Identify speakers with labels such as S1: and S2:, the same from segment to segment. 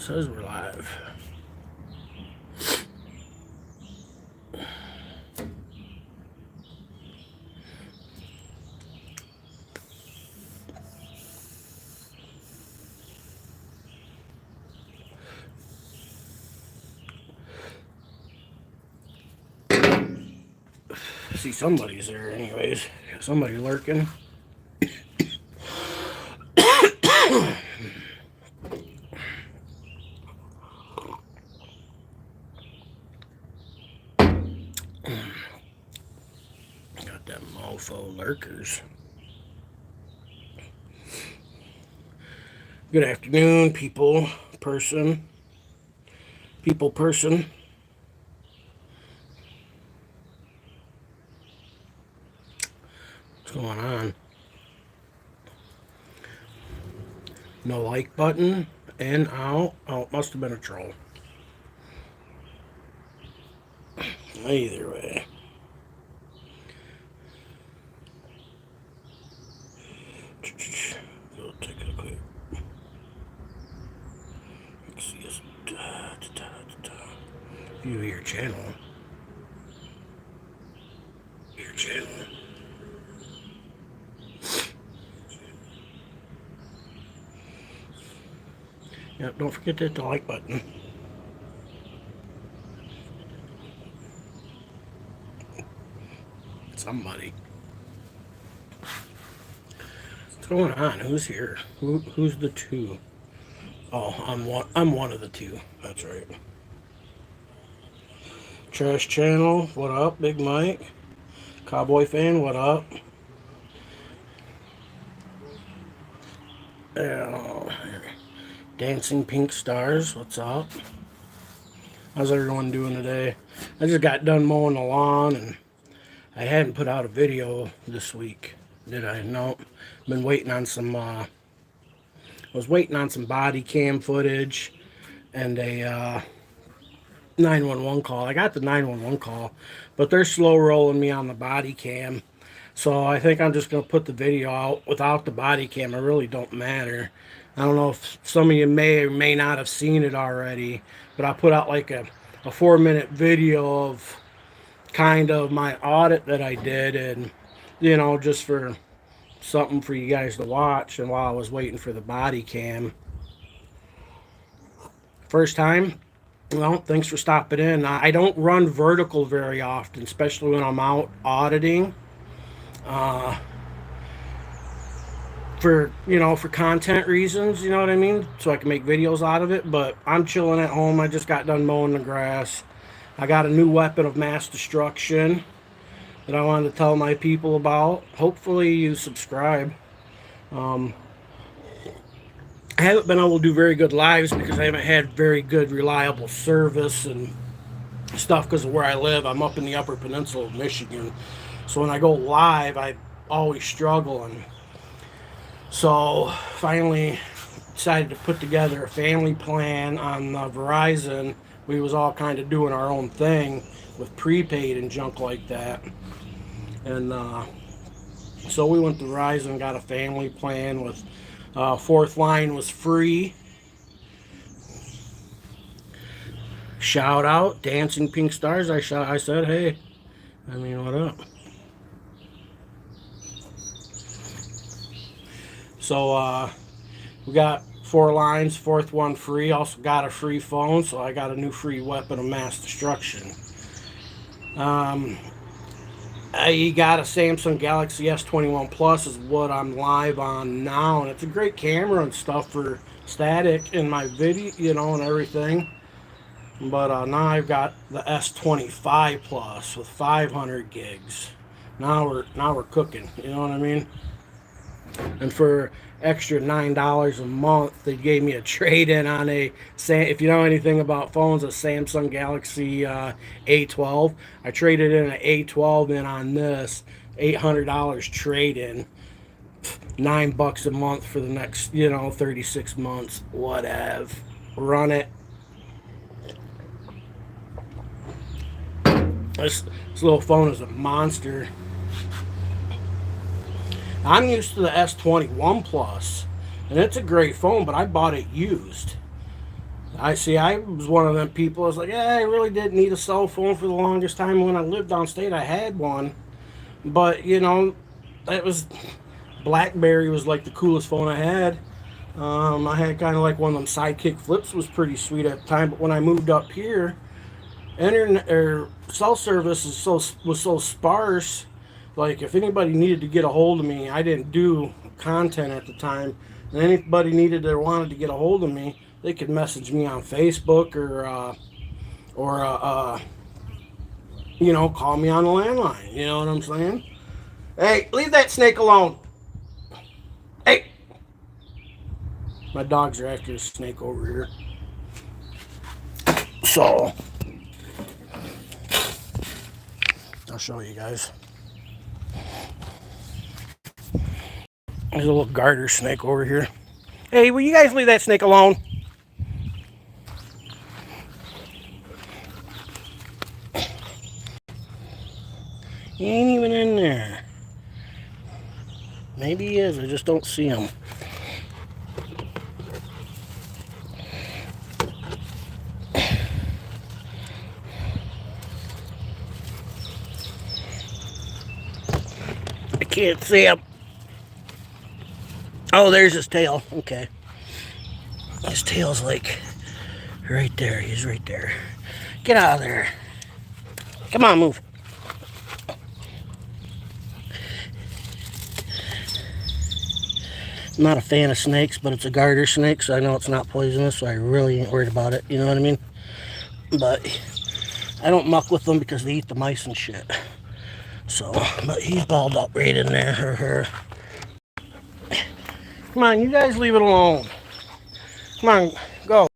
S1: says we're live. See, somebody's there anyways. Somebody lurking. Got them mofo lurkers. Good afternoon, people person. What's going on? No like button. In, out. Oh, it must have been a troll. Either way. Go take a quick. Let's see this. View your channel. Yep, don't forget to hit the like button. Somebody. What's going on? Who's here? Who's the two? Oh, I'm one of the two. That's right. Trash Channel, what up? Big Mike. Cowboy Fan, what up? Dancing Pink Stars, what's up? How's everyone doing today? I just got done mowing the lawn and I hadn't put out a video this week, did I? Nope. Been waiting on some, was waiting on some body cam footage and a 911 call. I got the 911 call, but they're slow rolling me on the body cam. So I think I'm just going to put the video out without the body cam. It really don't matter. I don't know if some of you may or may not have seen it already, but I put out like a 4-minute video of kind of my audit that I did, and you know, just for something for you guys to watch. And while I was waiting for the body cam, first time, well, thanks for stopping in. I don't run vertical very often, especially when I'm out auditing, for content reasons, you know what I mean, so I can make videos out of it. But I'm chilling at home. I just got done mowing the grass. I got a new weapon of mass destruction that I wanted to tell my people about. Hopefully you subscribe. I haven't been able to do very good lives because I haven't had very good reliable service and stuff because of where I live. I'm up in the Upper Peninsula of Michigan, so when I go live I always struggle. And so finally decided to put together a family plan on Verizon. We was all kind of doing our own thing with prepaid and junk like that. And so we went to Verizon and got a family plan with fourth line was free. Shout out Dancing Pink Stars. I said, hey, I mean, what up? So we got 4 lines, fourth one free. Also got a free phone, so I got a new free weapon of mass destruction. I got a Samsung Galaxy S21 Plus is what I'm live on now, and it's a great camera and stuff for static in my video, you know, and everything. But now I've got the S25 Plus with 500 gigs. Now we're cooking, you know what I mean? And for extra $9 a month, they gave me a trade-in on if you know anything about phones, a Samsung Galaxy A12. I traded in an A12 in on this, $800 trade-in, $9 a month for the next 36 months. Whatever, run it. This little phone is a monster. I'm used to the S21 Plus, and it's a great phone, but I bought it used. I was one of them people. I was like, yeah, I really didn't need a cell phone for the longest time. When I lived downstate, I had one, but you know, it was BlackBerry was like the coolest phone I had. I had kind of like one of them Sidekick flips, was pretty sweet at the time. But when I moved up here, internet or cell service was so sparse. Like if anybody needed to get a hold of me, I didn't do content at the time, and anybody needed or wanted to get a hold of me, they could message me on Facebook or you know, call me on the landline. You know what I'm saying? Hey, leave that snake alone. Hey, my dogs are after a snake over here. So I'll show you guys. There's a little garter snake over here. Hey, will you guys leave that snake alone? He ain't even in there. Maybe he is, I just don't see him. I can't see him. Oh, there's his tail. Okay. His tail's like right there. He's right there. Get out of there. Come on, move. I'm not a fan of snakes, but it's a garter snake, so I know it's not poisonous, so I really ain't worried about it. You know what I mean? But I don't muck with them because they eat the mice and shit. So, but he's balled up right in there. Come on, you guys leave it alone. Come on, go.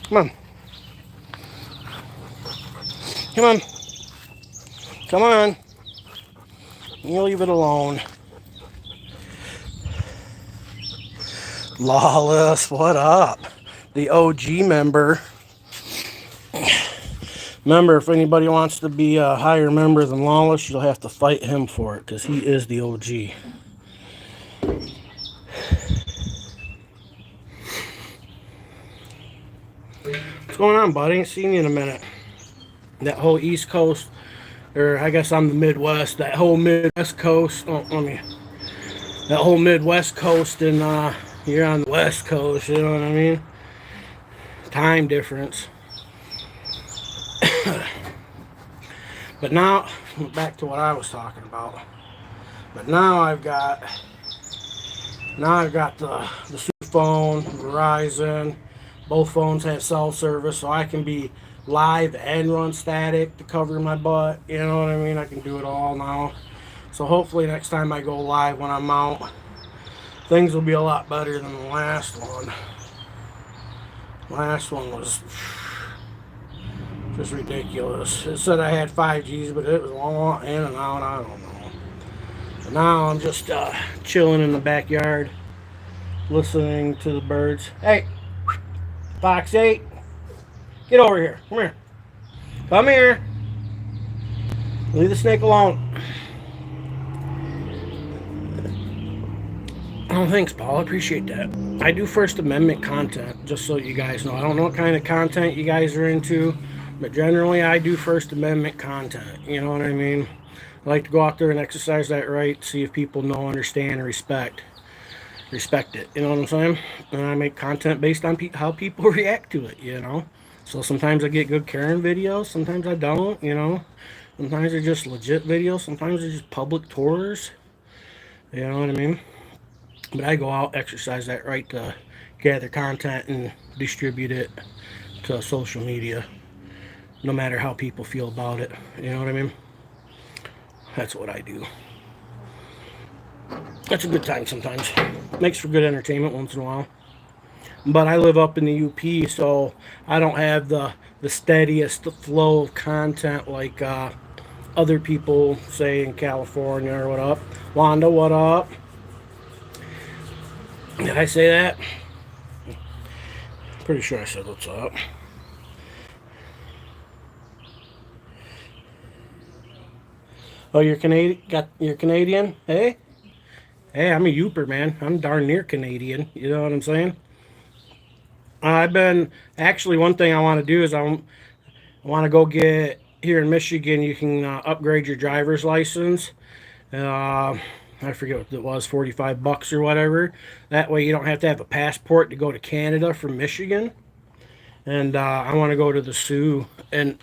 S1: Come on. Come on. Come on. You leave it alone. Lawless, what up? The OG member. Remember, if anybody wants to be a higher member than Lawless, you'll have to fight him for it, because he is the OG. What's going on, bud? I ain't seen you in a minute. That whole East Coast, or I guess I'm the Midwest, that whole Midwest coast, that whole Midwest coast, and you're on the West Coast, you know what I mean? Time difference. But now, back to what I was talking about. But now I've got the phone, Verizon. Both phones have cell service, so I can be live and run static to cover my butt. You know what I mean? I can do it all now. So hopefully next time I go live when I'm out, things will be a lot better than the last one. Last one was just ridiculous. It said I had 5Gs, but it was all in and out. I don't know. But now I'm just chilling in the backyard, listening to the birds. Hey, Fox 8, get over here. Come here. Come here. Leave the snake alone. Oh, thanks, Paul. I appreciate that. I do First Amendment content, just so you guys know. I don't know what kind of content you guys are into, but generally I do First Amendment content. You know what I mean? I like to go out there and exercise that right, see if people know, understand, and respect it. You know what I'm saying? And I make content based on how people react to it, you know? So sometimes I get good Karen videos, sometimes I don't, you know? Sometimes they're just legit videos, sometimes they're just public tours. You know what I mean? But I go out, exercise that right to gather content and distribute it to social media, no matter how people feel about it. You know what I mean? That's what I do. That's a good time sometimes. Makes for good entertainment once in a while. But I live up in the UP, so I don't have the steadiest flow of content like other people, say, in California or what up. Wanda, what up? Did I say that? Pretty sure I said what's up. Oh, you're Canadian? You're Canadian? Hey? Hey, I'm a Youper, man. I'm darn near Canadian. You know what I'm saying? I've been actually one thing I want to do is I want to go get here in Michigan. You can upgrade your driver's license. Uh, I forget what it was, $45 or whatever. That way you don't have to have a passport to go to Canada from Michigan. And I want to go to the Sault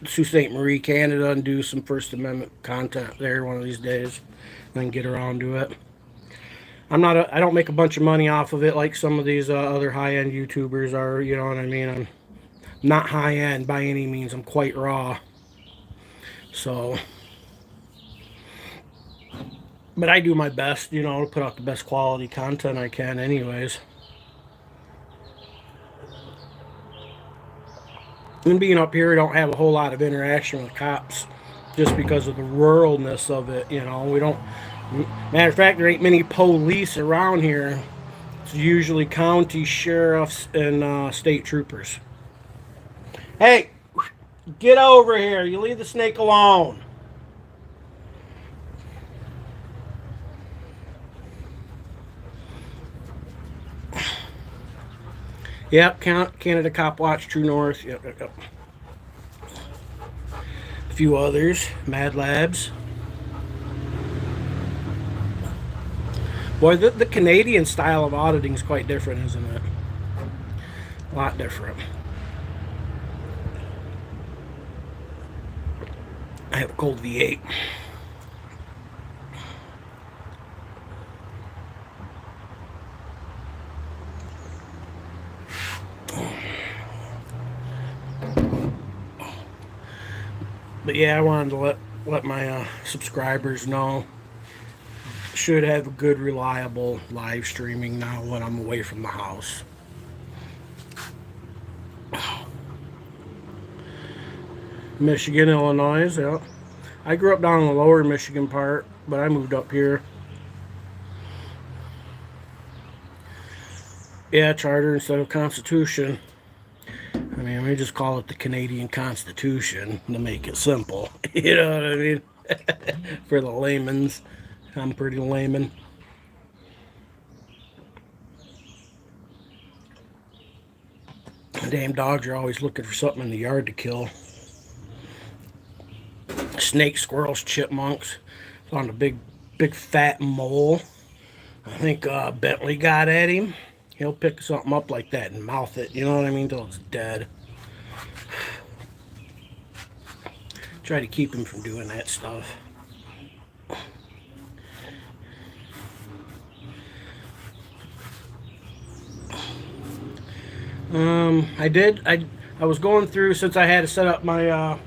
S1: Ste. Marie, Canada, and do some First Amendment content there one of these days, and then get around to it. I don't make a bunch of money off of it like some of these other high end YouTubers are. You know what I mean? I'm not high end by any means. I'm quite raw. So, but I do my best, to put out the best quality content I can, anyways. And being up here, we don't have a whole lot of interaction with cops just because of the ruralness of it. We don't. Matter of fact, there ain't many police around here. It's usually county sheriffs and state troopers. Hey, get over here. You leave the snake alone. Yep, Canada Cop Watch, True North. Yep. A few others. Mad Labs. Boy, the Canadian style of auditing is quite different, isn't it? A lot different. I have a cold V8. But yeah, I wanted to let my subscribers know. Should have a good, reliable live streaming now when I'm away from the house. Michigan, Illinois, yeah. I grew up down in the lower Michigan part, but I moved up here. Yeah, charter instead of constitution. I mean, we just call it the Canadian Constitution to make it simple. You know what I mean? For the layman's. I'm pretty layman. Damn dogs are always looking for something in the yard to kill. Snakes, squirrels, chipmunks. Found a big fat mole. I think Bentley got at him. He'll pick something up like that and mouth it, you know what I mean, till it's dead. Try to keep him from doing that stuff. I was going through, since I had to set up my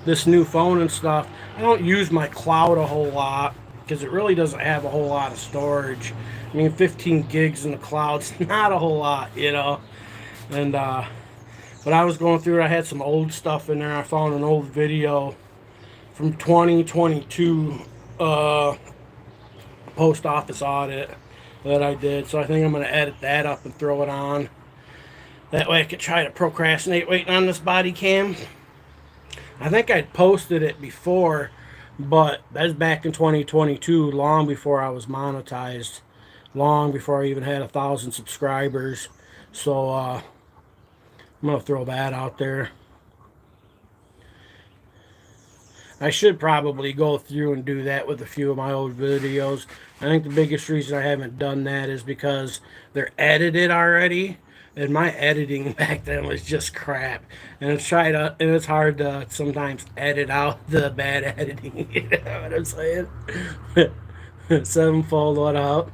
S1: this new phone and stuff. I don't use my cloud a whole lot because it really doesn't have a whole lot of storage. I mean, 15 gigs in the cloud's not a whole lot, And but I was going through, I had some old stuff in there. I found an old video from 2022 post office audit that I did. So I think I'm going to edit that up and throw it on. That way I could try to procrastinate waiting on this body cam. I think I'd posted it before, but that's back in 2022, long before I was monetized, long before I even had 1,000 subscribers. So I'm going to throw that out there. I should probably go through and do that with a few of my old videos. I think the biggest reason I haven't done that is because they're edited already. And my editing back then was just crap. And it's hard to sometimes edit out the bad editing. You know what I'm saying? Sevenfold, what up?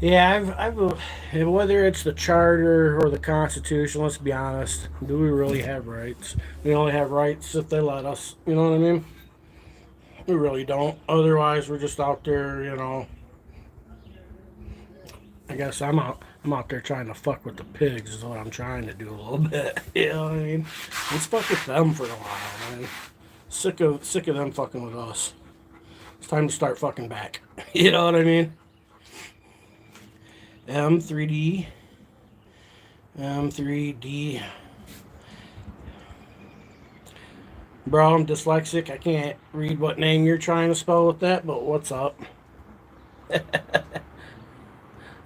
S1: Yeah, whether it's the charter or the Constitution, let's be honest, do we really have rights? We only have rights if they let us, you know what I mean? We really don't. Otherwise, we're just out there, I guess I'm out there trying to fuck with the pigs is what I'm trying to do a little bit. You know what I mean? Let's fuck with them for a while, man. Sick of them fucking with us. It's time to start fucking back. You know what I mean? M3D. M3D. Bro, I'm dyslexic. I can't read what name you're trying to spell with that, but what's up?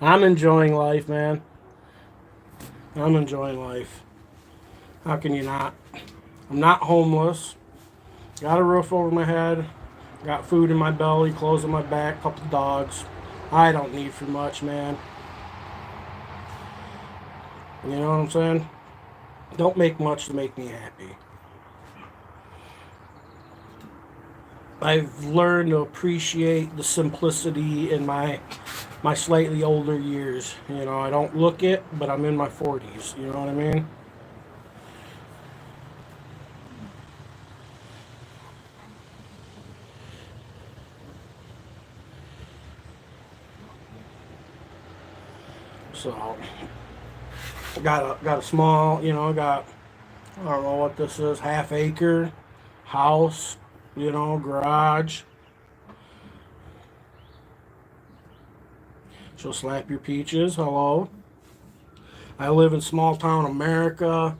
S1: I'm enjoying life, man. I'm enjoying life. How can you not? I'm not homeless. Got a roof over my head. Got food in my belly, clothes on my back, couple dogs. I don't need for much, man. You know what I'm saying? Don't make much to make me happy. I've learned to appreciate the simplicity in my slightly older years. You know, I don't look it, but I'm in my 40s. You know what I mean? So, got a small, you know, I don't know what this is, half acre house, you know, garage. She'll slap your peaches. Hello. I live in small town America.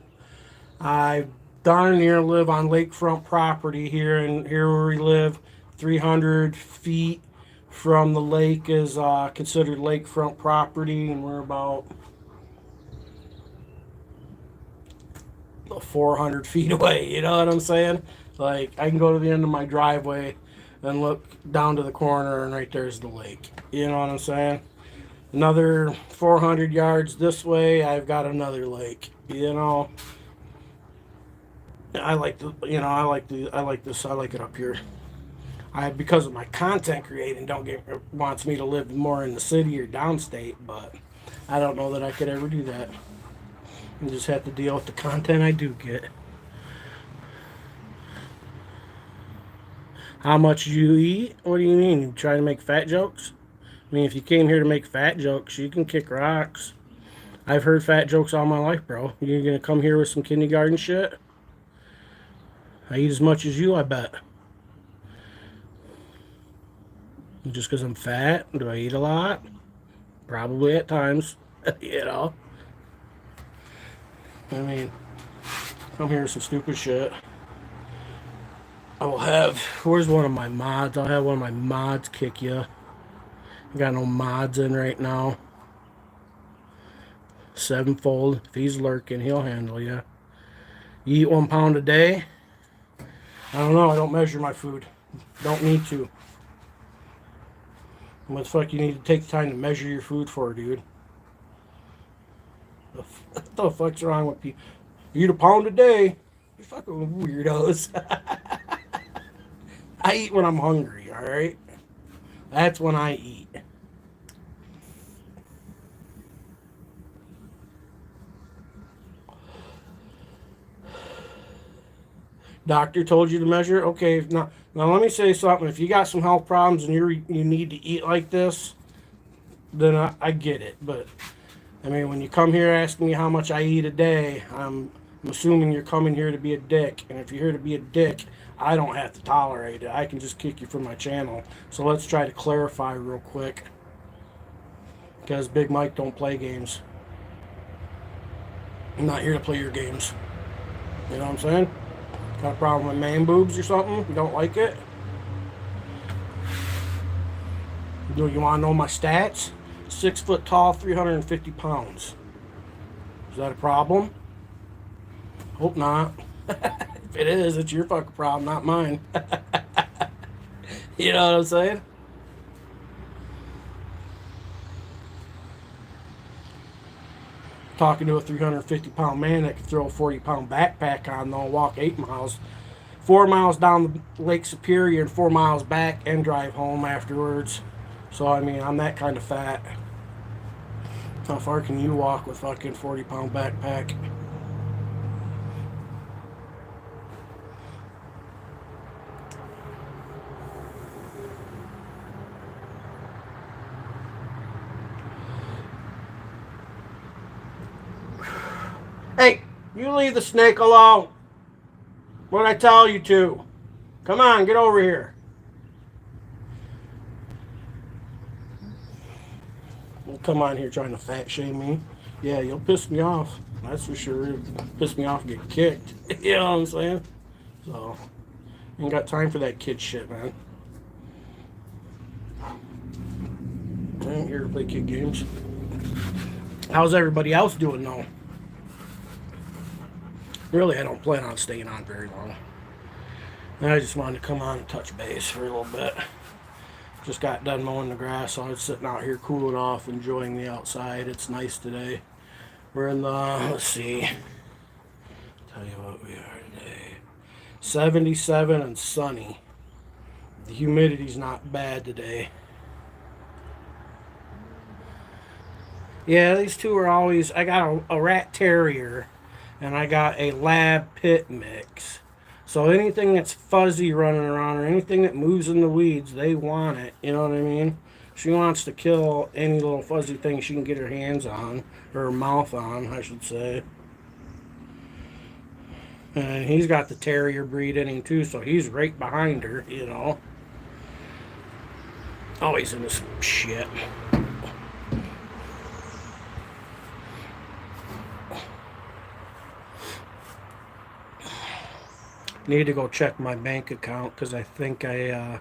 S1: I darn near live on lakefront property here, and here where we live, 300 feet from the lake is considered lakefront property, and we're about 400 feet away. You know what I'm saying? Like, I can go to the end of my driveway and look down to the corner, and right there's the lake. You know what I'm saying? Another 400 yards this way, I've got another lake. You know, I like the, you know, I like this. I like it up here. Because of my content creating, don't get wants me to live more in the city or downstate, but I don't know that I could ever do that. I just have to deal with the content I do get. How much do you eat? What do you mean? You trying to make fat jokes? I mean, if you came here to make fat jokes, you can kick rocks. I've heard fat jokes all my life, bro. You're gonna come here with some kindergarten shit? I eat as much as you, I bet. Just because I'm fat, do I eat a lot? Probably at times. You know? I mean, come here with some stupid shit. I will have. Where's one of my mods? I'll have one of my mods kick you. I got no mods in right now. Sevenfold. If he's lurking, he'll handle you. You eat 1 pound a day? I don't know. I don't measure my food. Don't need to. What the fuck you need to take the time to measure your food for, dude? What the fuck's wrong with people? Eat 1 pound a day? You fucking weirdos. I eat when I'm hungry, alright? That's when I eat. Doctor told you to measure? Okay, now let me say something. If you got some health problems and you need to eat like this, then I get it. But I mean, when you come here asking me how much I eat a day, I'm assuming you're coming here to be a dick. And if you're here to be a dick, I don't have to tolerate it. I can just kick you from my channel. So let's try to clarify real quick. Because Big Mike don't play games. I'm not here to play your games. You know what I'm saying? Got a problem with man boobs or something? You don't like it? Do you want to know my stats? 6 foot tall, 350 pounds. Is that a problem? Hope not. If it is, it's your fucking problem, not mine. You know what I'm saying? Talking to a 350-pound man that can throw a 40-pound backpack on, though, walk 8 miles. 4 miles down the Lake Superior and 4 miles back and drive home afterwards. So, I mean, I'm that kind of fat. How far can you walk with fucking 40-pound backpack? Hey, you leave the snake alone. What'd I tell you to? Come on, get over here. come on here trying to fat shame me. Yeah, you'll piss me off. That's for sure. Piss me off and get kicked. You know what I'm saying? So, ain't got time for that kid shit, man. I ain't here to play kid games. How's everybody else doing, though? Really, I don't plan on staying on very long. I just wanted to come on and touch base for a little bit. Just got done mowing the grass, so I was sitting out here cooling off, enjoying the outside. It's nice today. We're in the, let's see, tell you what we are today. 77 and sunny. The humidity's not bad today. Yeah, these two are always, I got a rat terrier and I got a lab pit mix. So anything that's fuzzy running around or anything that moves in the weeds, they want it. You know what I mean? She wants to kill any little fuzzy thing she can get her hands on, or her mouth on, I should say. And he's got the terrier breed in him too, so he's right behind her, you know. Always in this shit. Need to go check my bank account because I think I'm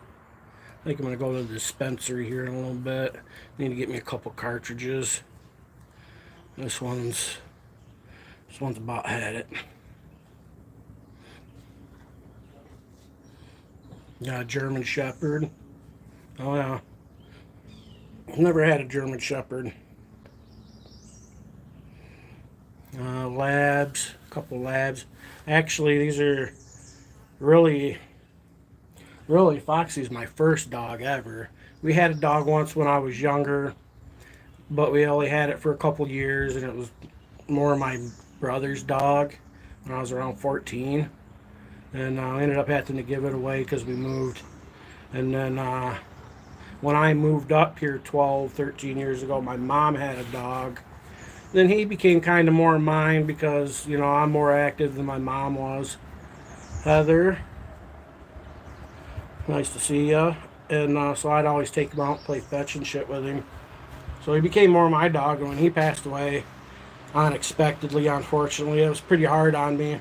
S1: gonna go to the dispensary here in a little bit. Need to get me a couple cartridges. This one's about had it. Got a German Shepherd. Oh yeah. I've never had a German Shepherd. Labs, a couple labs. Actually, these are really Foxy's my first dog ever. We had a dog once when I was younger, but we only had it for a couple years, and it was more my brother's dog when I was around 14. And I ended up having to give it away because we moved. And then when I moved up here 12, 13 years ago, my mom had a dog. Then he became kind of more mine because, you know, I'm more active than my mom was. Heather, nice to see ya. And so I'd always take him out and play fetch and shit with him. So he became more my dog, and when he passed away, unexpectedly, unfortunately, it was pretty hard on me.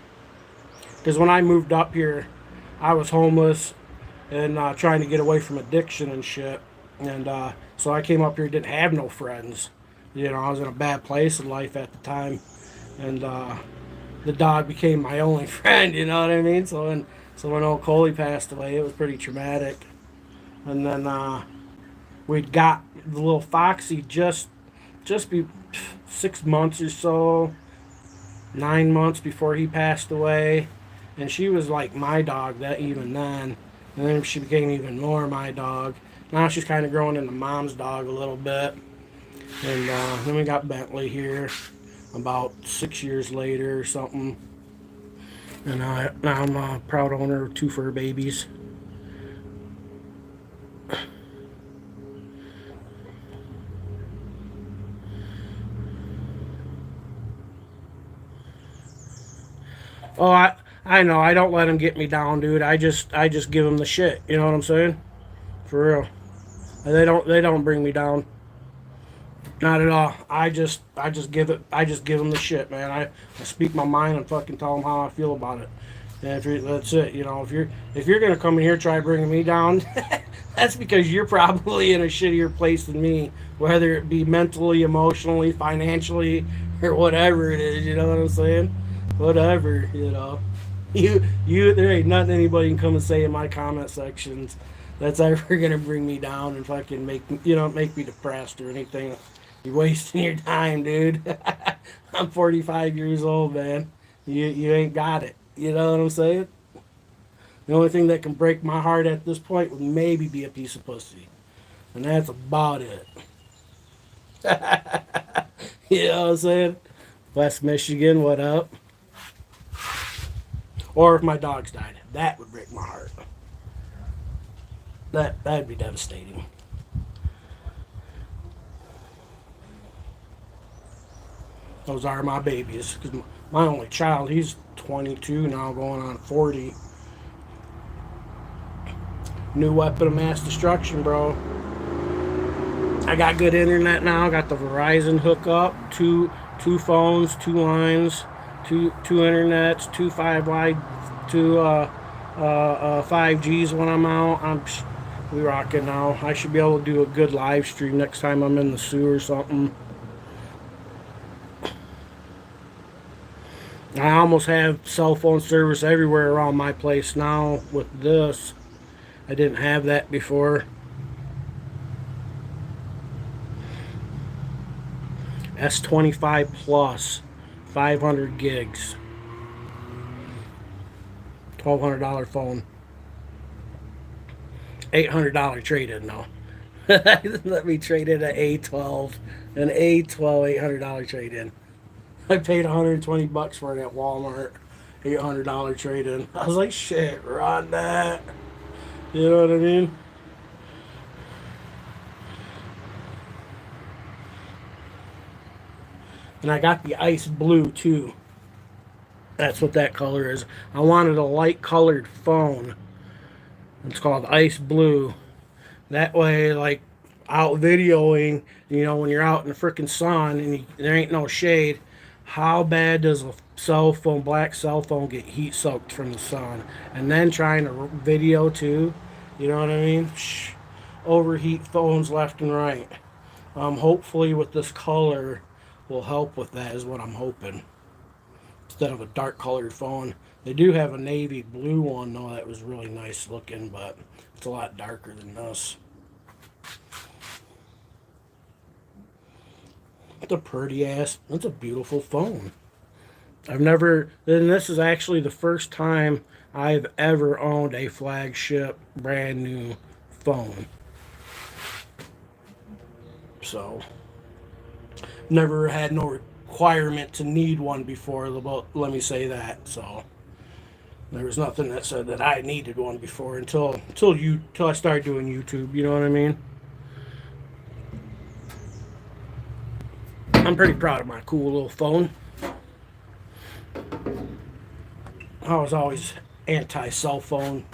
S1: Because when I moved up here, I was homeless and trying to get away from addiction and shit. And so I came up here, didn't have no friends. You know, I was in a bad place in life at the time. And the dog became my only friend, you know what I mean? So when old Coley passed away, it was pretty traumatic. And then we'd got the little Foxy just be 6 months or so, 9 months before he passed away. And she was like my dog that even then. And then she became even more my dog. Now she's kind of growing into mom's dog a little bit. And then we got Bentley here about 6 years later or something. And now I'm a proud owner of 2 fur babies. Oh, I know. I don't let him get me down, dude. I just give him the shit. You know what I'm saying? For real. They don't bring me down. Not at all. I just give them the shit, man. I speak my mind and fucking tell them how I feel about it. And that's it. You know, if you're gonna come in here and try bringing me down, that's because you're probably in a shittier place than me, whether it be mentally, emotionally, financially, or whatever it is. You know what I'm saying? Whatever. You know, there ain't nothing anybody can come and say in my comment sections that's ever gonna bring me down and fucking make me depressed or anything. You're wasting your time, dude. I'm 45 years old, man. You ain't got it. You know what I'm saying? The only thing that can break my heart at this point would maybe be a piece of pussy. And that's about it. You know what I'm saying? West Michigan, what up? Or if my dogs died. That would break my heart. That'd be devastating. Those are my babies. Because my only child, he's 22 now, going on 40. New weapon of mass destruction, bro. I got good internet now. Got the Verizon hookup, two phones, two lines, two internets, two 5 wide, two 5Gs when I'm out. We rocking now. I should be able to do a good live stream next time I'm in the zoo or something. I almost have cell phone service everywhere around my place now with this. I didn't have that before. S25 Plus, 500 gigs, $1,200 phone, $800 trade-in though. Let me trade in an A12, $800 trade-in. I paid $120 for it at Walmart, $800 trade-in. I was like, shit, run that. You know what I mean? And I got the ice blue too. That's what that color is. I wanted a light colored phone. It's called ice blue. That way, like out videoing, when you're out in the freaking sun and there ain't no shade, how bad does a black cell phone get heat soaked from the sun? And then trying to video too, you know what I mean? Overheat phones left and right. Hopefully with this color will help with that is what I'm hoping. Instead of a dark colored phone. They do have a navy blue one though that was really nice looking, but it's a lot darker than this. It's a pretty ass, it's a beautiful phone. And this is actually the first time I've ever owned a flagship brand new phone. So, never had no requirement to need one before, let me say that. So, there was nothing that said that I needed one before until I started doing YouTube, you know what I mean? I'm pretty proud of my cool little phone. I was always anti-cell phone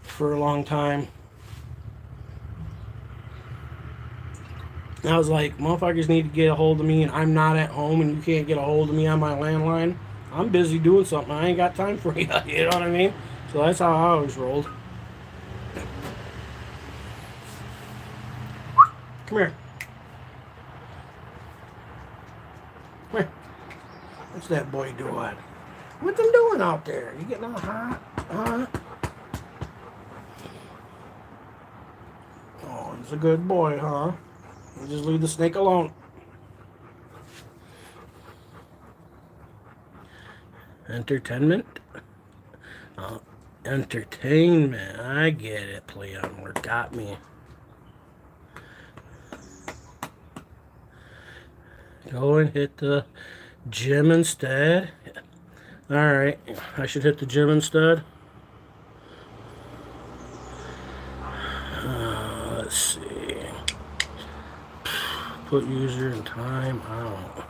S1: for a long time. I was like, motherfuckers need to get a hold of me and I'm not at home and you can't get a hold of me on my landline. I'm busy doing something. I ain't got time for you. You know what I mean? So that's how I always rolled. Come here. Come here. What's that boy doing? What's him doing out there? You getting all hot? Huh? Oh, he's a good boy, huh? You just leave the snake alone. Entertainment? Entertainment. I get it. Play on word. Got me. Go and hit the gym instead. Alright. I should hit the gym instead. Let's see. Put user and time out.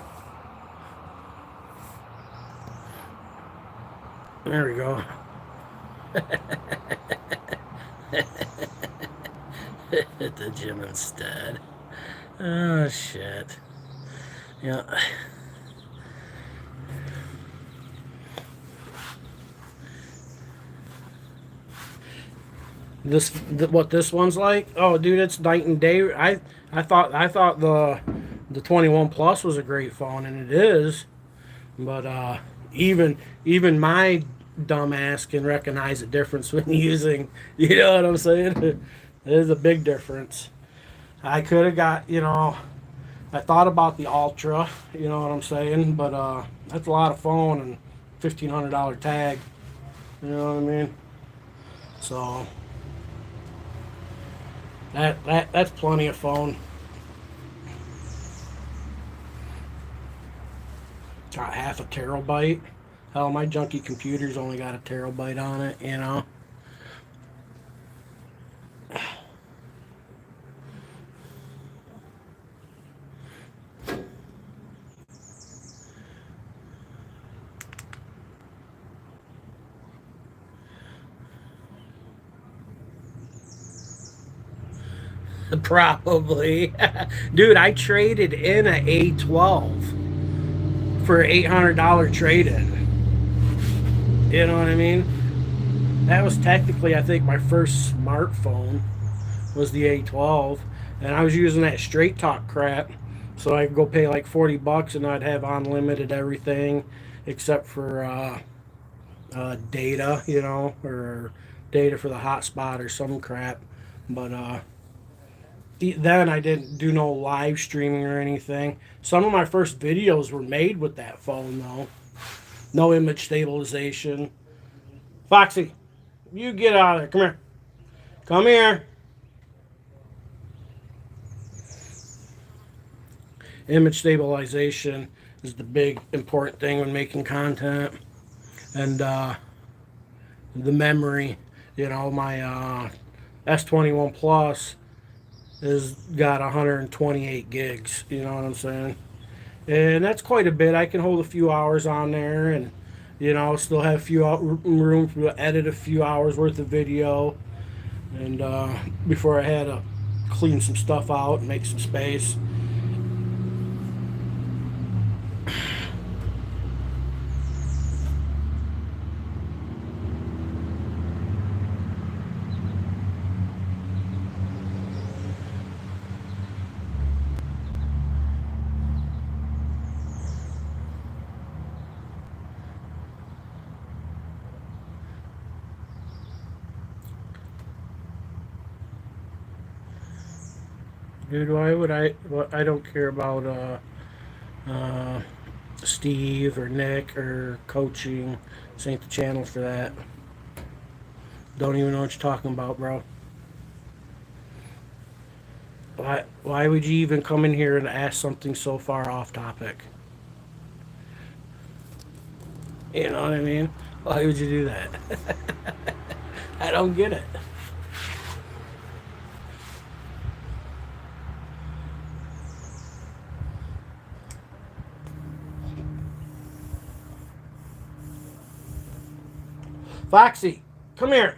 S1: There we go. Hit the gym instead. Oh shit. Yeah. What this one's like? Oh, dude, it's night and day. I thought the 21 Plus was a great phone, and it is. But even my dumb ass can recognize the difference when using. You know what I'm saying? There's a big difference. I could have got, I thought about the Ultra, you know what I'm saying? But that's a lot of phone and $1,500 tag. You know what I mean? So that's plenty of phone. Got half a terabyte. Hell, my junky computer's only got a terabyte on it, you know. Probably. Dude, I traded in a A12 for an $800 trade-in. You know what I mean? That was technically, I think, my first smartphone was the A12, and I was using that straight talk crap, so I could go pay like $40 and I'd have unlimited everything except for data, or data for the hotspot or some crap. But then I didn't do no live streaming or anything. Some of my first videos were made with that phone though. No image stabilization. Foxy, you get out of there. Come here. Come here. Image stabilization is the big important thing when making content. And the memory, my S21 Plus has got 128 gigs. You know what I'm saying? And that's quite a bit. I can hold a few hours on there, and still have a few room to edit a few hours worth of video. And before I had to clean some stuff out and make some space. Dude, why would I don't care about Steve or Nick or coaching. This ain't the channel for that. Don't even know what you're talking about, bro. Why would you even come in here and ask something so far off topic? You know what I mean? Why would you do that? I don't get it. Foxy, come here.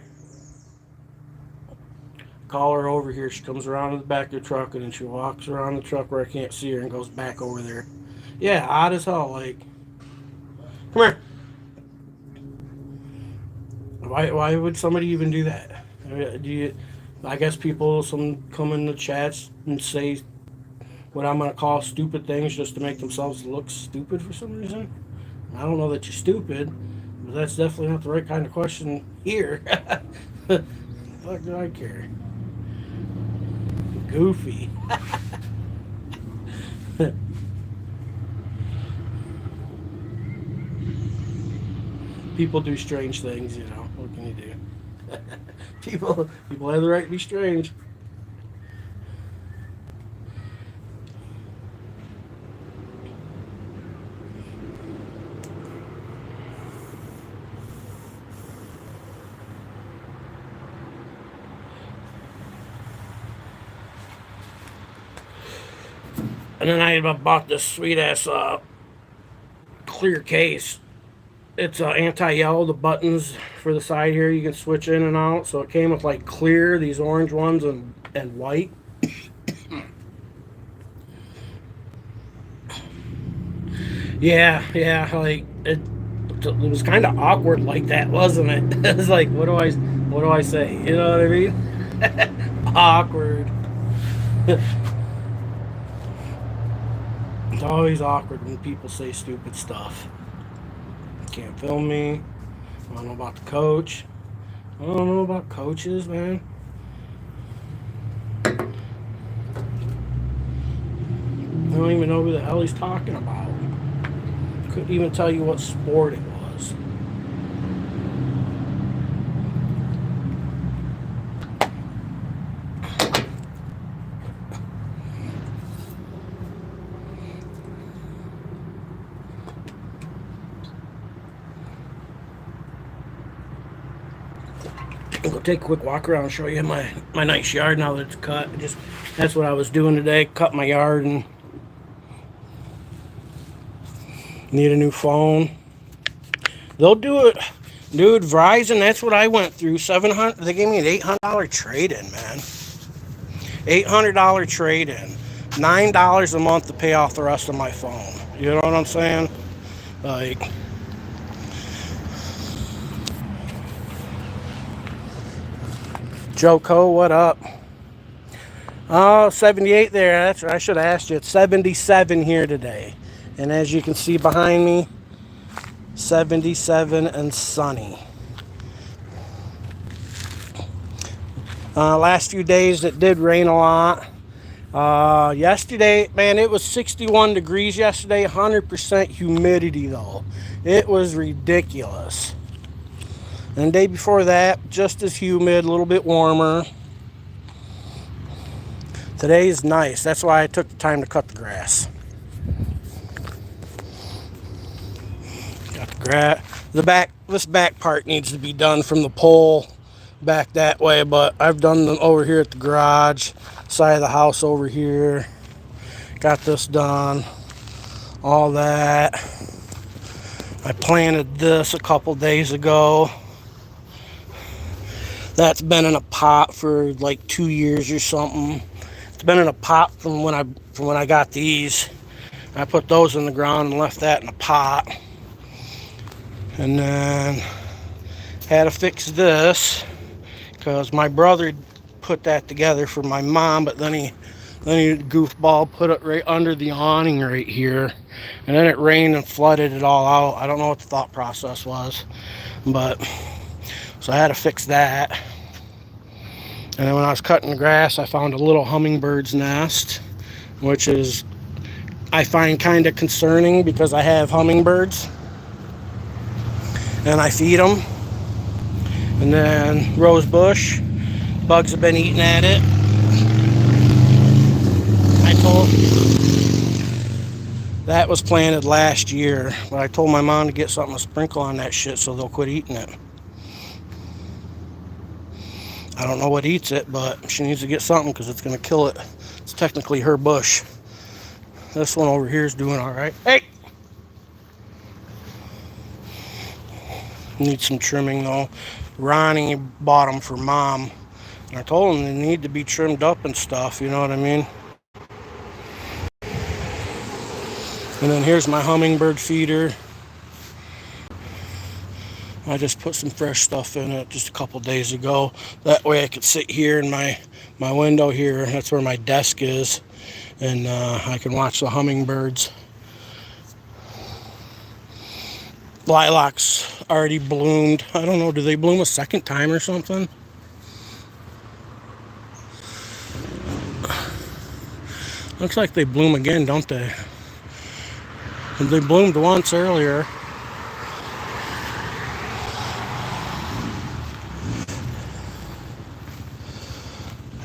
S1: Call her over here. She comes around to the back of the truck and then she walks around the truck where I can't see her and goes back over there. Yeah, odd as hell. Like, come here. Why would somebody even do that? I guess people come in the chats and say what I'm gonna call stupid things just to make themselves look stupid for some reason. I don't know that you're stupid, but that's definitely not the right kind of question here. Fuck do I care? Goofy. People do strange things, What can you do? People have the right to be strange. And then I bought this sweet ass clear case. It's anti-yellow. The buttons for the side here you can switch in and out. So it came with like clear, these orange ones, and white. Yeah, like it was kind of awkward like that, wasn't it? It was like, what do I say? You know what I mean? Awkward. It's always awkward when people say stupid stuff. Can't film me. I don't know about the coach. I don't know about coaches, man. I don't even know who the hell he's talking about. Couldn't even tell you what sport it was. I'll go take a quick walk around and show you my nice yard now that it's cut. That's what I was doing today. Cut my yard and need a new phone. They'll do it. Dude, Verizon, that's what I went through. $700. They gave me an $800 trade-in, man. $800 trade-in. $9 a month to pay off the rest of my phone. You know what I'm saying? Like, Joko, what up? Oh, 78 there. That's I should have asked you. It's 77 here today. And as you can see behind me, 77 and sunny. Last few days it did rain a lot. Yesterday, man, it was 61 degrees yesterday, 100% humidity though. It was ridiculous. And the day before that, just as humid, a little bit warmer. Today's nice. That's why I took the time to cut the grass. Got the grass. This back part needs to be done from the pole back that way, but I've done them over here at the garage, side of the house over here. Got this done. All that. I planted this a couple days ago. That's been in a pot for like 2 years or something. It's been in a pot from when I got these. I put those in the ground and left that in a pot. And then had to fix this because my brother put that together for my mom, but then he goofball put it right under the awning right here, and then it rained and flooded it all out. I don't know what the thought process was, but so I had to fix that. And then when I was cutting the grass, I found a little hummingbird's nest, which is I find kind of concerning because I have hummingbirds and I feed them. And then rose bush, bugs have been eating at it. That was planted last year, but I told my mom to get something to sprinkle on that shit so they'll quit eating it. I don't know what eats it, but she needs to get something because it's going to kill it. It's technically her bush. This one over here is doing all right. Hey! Needs some trimming though. Ronnie bought them for mom. And I told him they need to be trimmed up and stuff, you know what I mean? And then here's my hummingbird feeder. I just put some fresh stuff in it just a couple days ago. That way I could sit here in my window here. That's where my desk is. And I can watch the hummingbirds. Lilacs already bloomed. I don't know, do they bloom a second time or something? Looks like they bloom again, don't they? They bloomed once earlier.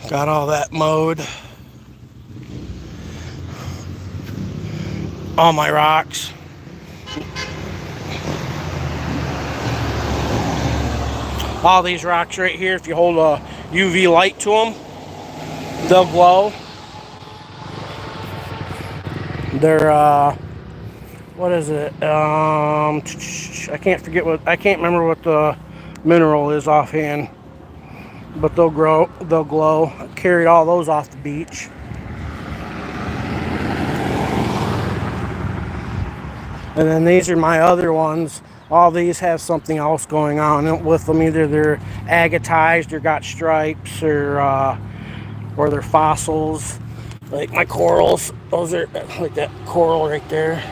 S1: Got all that mowed. All my rocks. All these rocks right here, if you hold a UV light to them, they'll glow. They're what is it? I can't remember what the mineral is offhand. But they'll glow. I carried all those off the beach. And then these are my other ones. All these have something else going on with them. Either they're agatized or got stripes, or they're fossils. Like my corals, those are like that coral right there.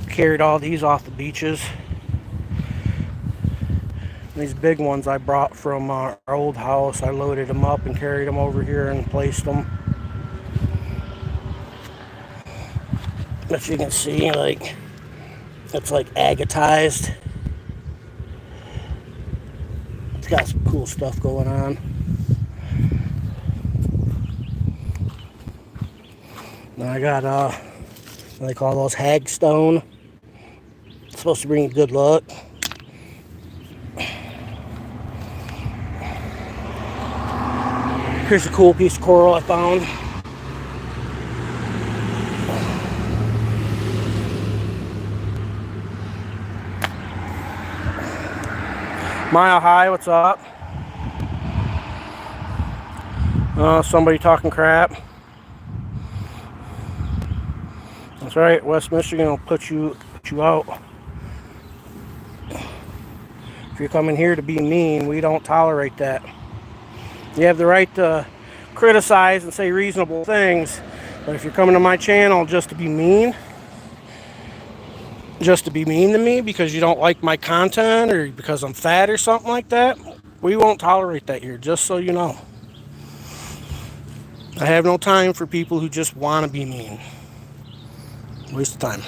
S1: Carried all these off the beaches. These big ones I brought from our old house. I loaded them up and carried them over here and placed them. But you can see, like, it's like agatized. It's got some cool stuff going on. Then I got what they call those hagstone. It's supposed to bring good luck. Here's a cool piece of coral I found. Mile High, what's up? Somebody talking crap. That's right, West Michigan will put you out. If you're coming here to be mean, we don't tolerate that. You have the right to criticize and say reasonable things, but if you're coming to my channel just to be mean to me because you don't like my content or because I'm fat or something like that, we won't tolerate that here, just so you know. I have no time for people who just want to be mean. Waste of time.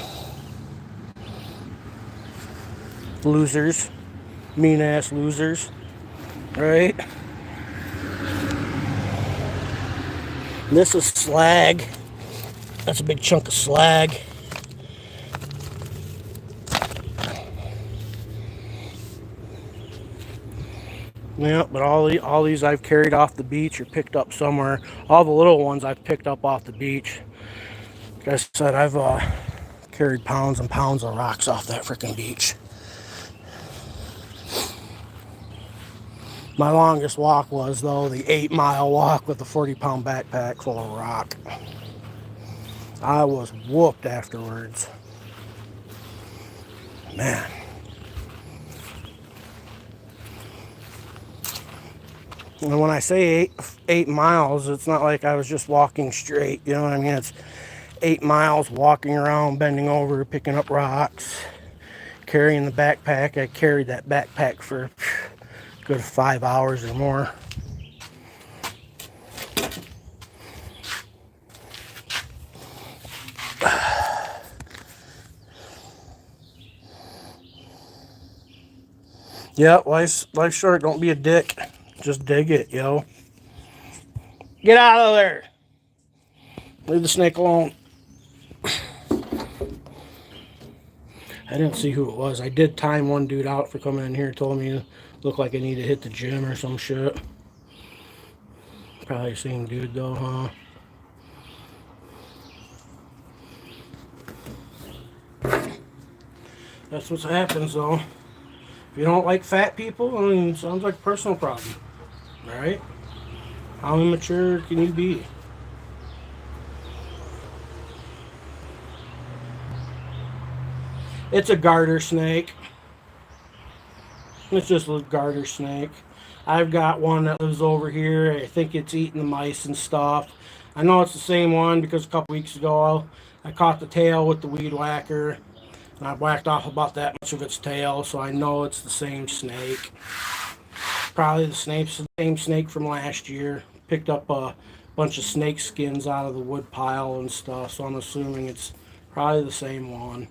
S1: Losers. Mean ass losers. Right? This is slag. That's a big chunk of slag. Yeah, but all these I've carried off the beach or picked up somewhere. All the little ones I've picked up off the beach. Like I said, I've carried pounds and pounds of rocks off that freaking beach. My longest walk was, though, the 8-mile walk with a 40-pound backpack full of rock. I was whooped afterwards. Man. And when I say eight miles, it's not like I was just walking straight. You know what I mean? It's 8 miles walking around, bending over, picking up rocks, carrying the backpack. I carried that backpack for a good 5 hours or more. Yeah, life's short. Don't be a dick. Just dig it, yo. Get out of there. Leave the snake alone. I didn't see who it was. I did time one dude out for coming in here. Told me it looked like I need to hit the gym or some shit. Probably the same dude though, huh? That's what happens though. If you don't like fat people, I mean, it sounds like a personal problem. Right? How immature can you be? It's a garter snake. It's just a garter snake. I've got one that lives over here. I think it's eating the mice and stuff. I know it's the same one because a couple weeks ago I caught the tail with the weed whacker. And I whacked off about that much of its tail, so I know it's the same snake. Probably the same snake from last year. Picked up a bunch of snake skins out of the wood pile and stuff, so I'm assuming it's probably the same one.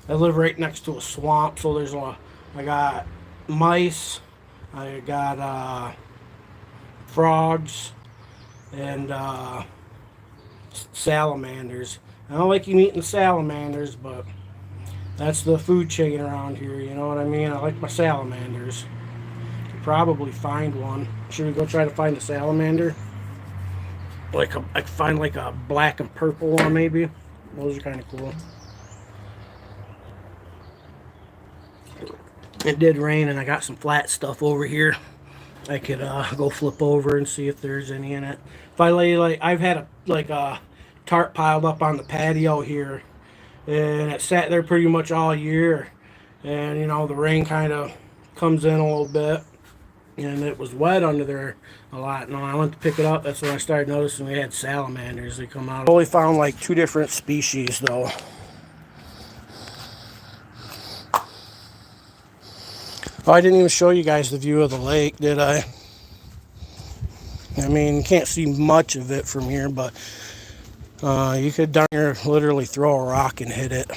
S1: I live right next to a swamp, so I got mice, I got frogs, and salamanders. I don't like you eating salamanders, but that's the food chain around here, you know what I mean? I like my salamanders. Could probably find one. Should we go try to find a salamander? I could find like a black and purple one maybe. Those are kind of cool. It did rain and I got some flat stuff over here. I could go flip over and see if there's any in it. If I lay I've had a tarp piled up on the patio here, and it sat there pretty much all year. And you know the rain kind of comes in a little bit, and it was wet under there a lot. And when I went to pick it up, that's when I started noticing we had salamanders. They come out. I only found like 2 different species though. Oh, I didn't even show you guys the view of the lake, did I? I mean, you can't see much of it from here, but you could down here literally throw a rock and hit it.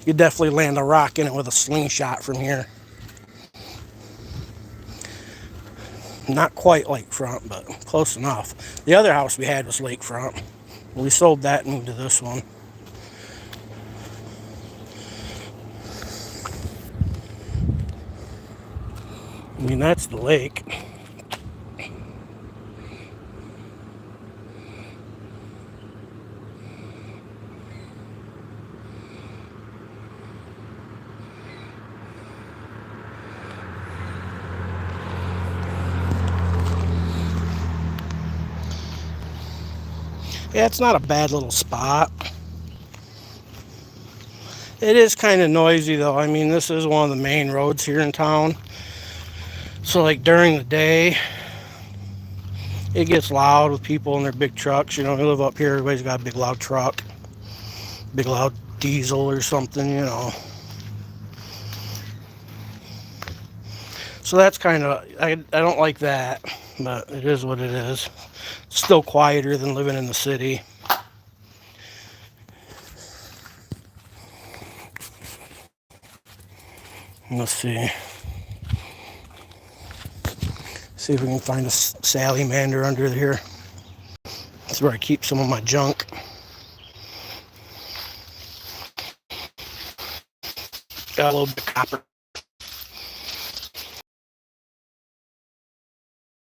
S1: You definitely land a rock in it with a slingshot from here. Not quite lakefront, but close enough. The other house we had was lakefront. We sold that and moved to this one. I mean, that's the lake. Yeah, it's not a bad little spot. It is kind of noisy though. I mean, this is one of the main roads here in town. So like during the day, it gets loud with people in their big trucks. You know, we live up here, everybody's got a big loud truck, big loud diesel or something, you know. So that's kind of, I don't like that, but it is what it is. It's still quieter than living in the city. Let's see. See if we can find a salamander under here. That's where I keep some of my junk. Got a little bit of copper.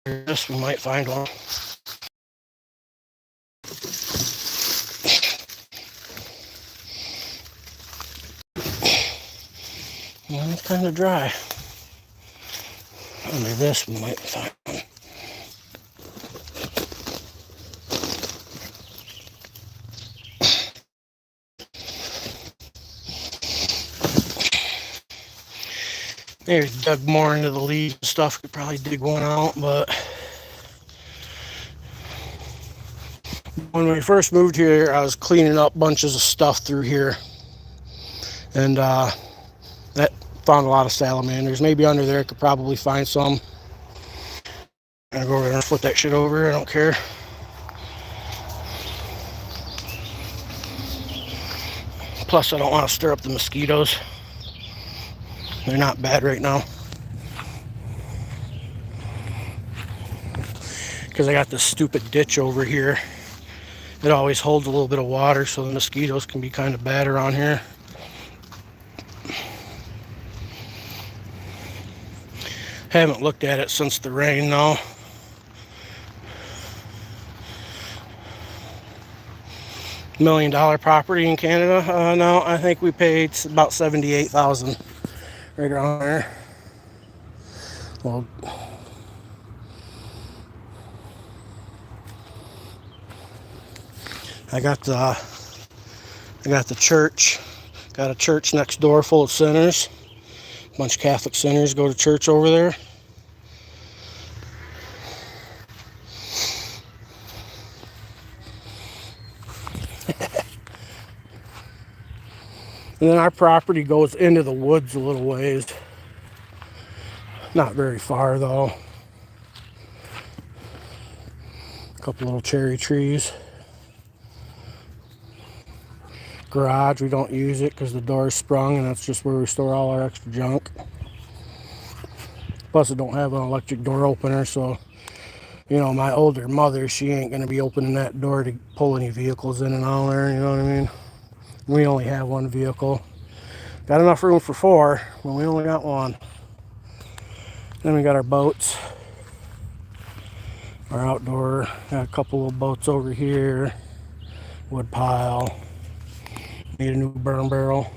S1: This we might find one. Well, it's kind of dry. Under this we might find one. Maybe dug more into the leaves and stuff, could probably dig one out, but when we first moved here, I was cleaning up bunches of stuff through here, and that found a lot of salamanders. Maybe under there I could probably find some. I'm gonna go over there and flip that shit over, I don't care. Plus I don't want to stir up the mosquitoes. They're not bad right now. Because I got this stupid ditch over here. It always holds a little bit of water, so the mosquitoes can be kind of bad around here. Haven't looked at it since the rain though. $1 million property in Canada? No, I think we paid about $78,000 right around there. Well, I got the church. Got a church next door full of sinners. A bunch of Catholic sinners go to church over there. And then our property goes into the woods a little ways. Not very far though. A couple little cherry trees. Garage, we don't use it because the door is sprung and that's just where we store all our extra junk. Plus I don't have an electric door opener, so you know, my older mother, she ain't gonna be opening that door to pull any vehicles in and out there, you know what I mean? We only have one vehicle. Got enough room for 4, but we only got one. Then we got our boats. Our outdoor, got a couple of boats over here. Wood pile. Need a new burn barrel.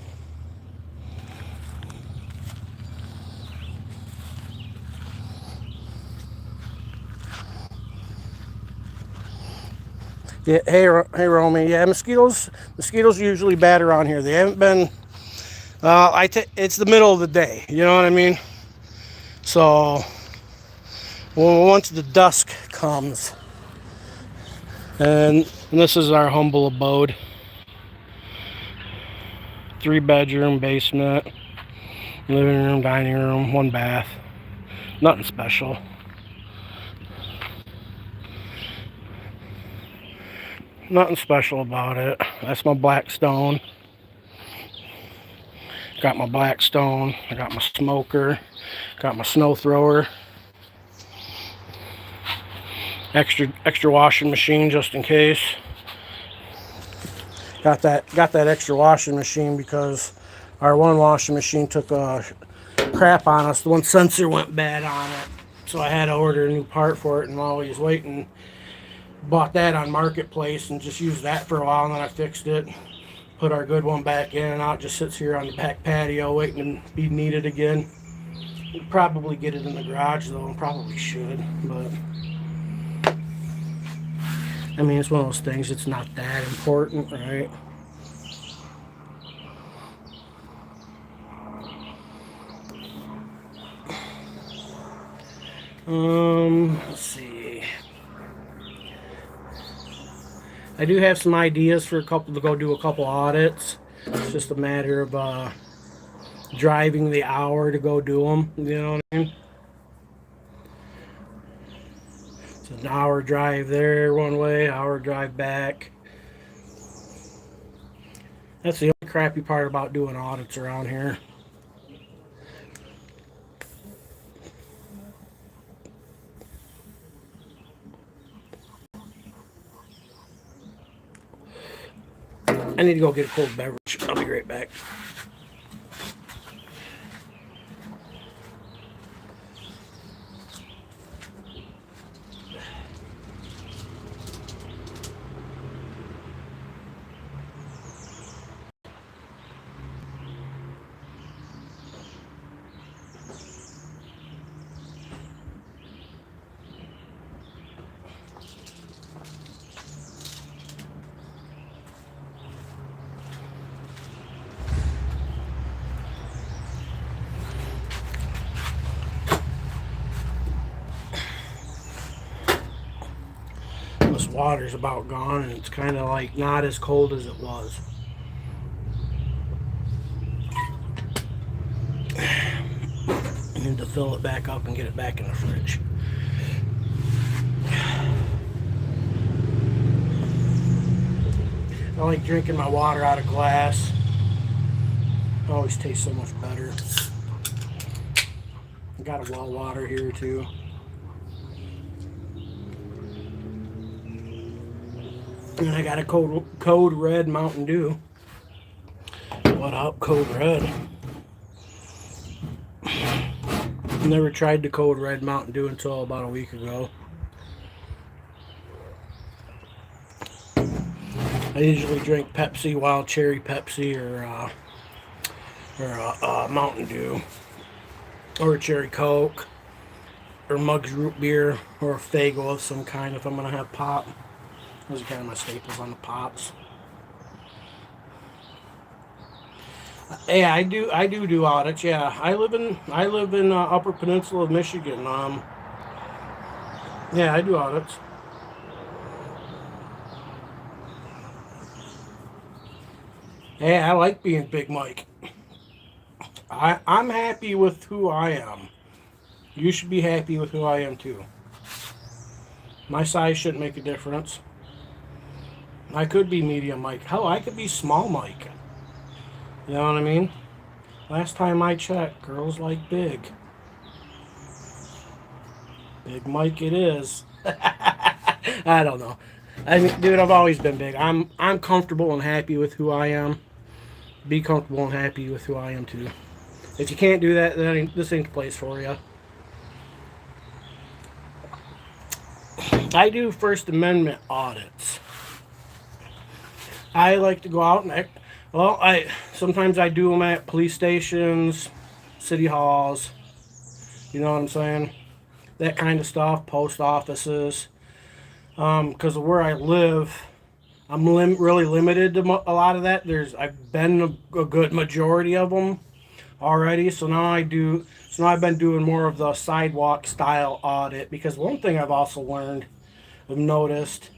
S1: Yeah, hey Romy. Yeah, mosquitoes usually bad around here. They haven't been. It's the middle of the day. You know what I mean? So once the dusk comes, and this is our humble abode. 3-bedroom, basement, living room, dining room, 1 bath. Nothing special. Nothing special about it. That's my black stone. Got my black stone. I got my smoker. Got my snow thrower. Extra washing machine just in case. Got that extra washing machine because our one washing machine took a crap on us. The one sensor went bad on it, so I had to order a new part for it. And while I was waiting, bought that on Marketplace and just used that for a while. And then I fixed it, put our good one back in, and now it just sits here on the back patio waiting to be needed again. We'll probably get it in the garage though, and probably should, but I mean, it's one of those things, it's not that important, right? Let's see. I do have some ideas for to go do a couple audits. It's just a matter of driving the hour to go do them. You know what I mean? It's an hour drive there one way, hour drive back. That's the only crappy part about doing audits around here. I need to go get a cold beverage. I'll be right back. This water's about gone, and it's kind of like not as cold as it was. I need to fill it back up and get it back in the fridge. I like drinking my water out of glass. It always tastes so much better. I got a well water here too. And I got a Code Red Mountain Dew. What up, Code Red? Never tried the Code Red Mountain Dew until about a week ago. I usually drink Pepsi, Wild Cherry Pepsi, or Mountain Dew, or a Cherry Coke, or Muggs Root Beer, or a Faygo of some kind if I'm gonna have pop. Those are kind of my staples on the pops. Yeah, I do audits. Yeah, I live in Upper Peninsula of Michigan. Yeah, I do audits. Yeah, I like being Big Mike. I'm happy with who I am. You should be happy with who I am too. My size shouldn't make a difference. I could be medium Mike. Hell, I could be small Mike. You know what I mean? Last time I checked, girls like big. Big Mike it is. I don't know. I mean, dude, I've always been big. I'm comfortable and happy with who I am. Be comfortable and happy with who I am too. If you can't do that, then this ain't the place for you. I do First Amendment audits. I like to go out and sometimes I do them at police stations, city halls. You know what I'm saying? That kind of stuff. Post offices. Because of where I live, I'm really limited to a lot of that. I've been a good majority of them already. So now I've been doing more of the sidewalk style audit, because one thing I've also learned, I've noticed,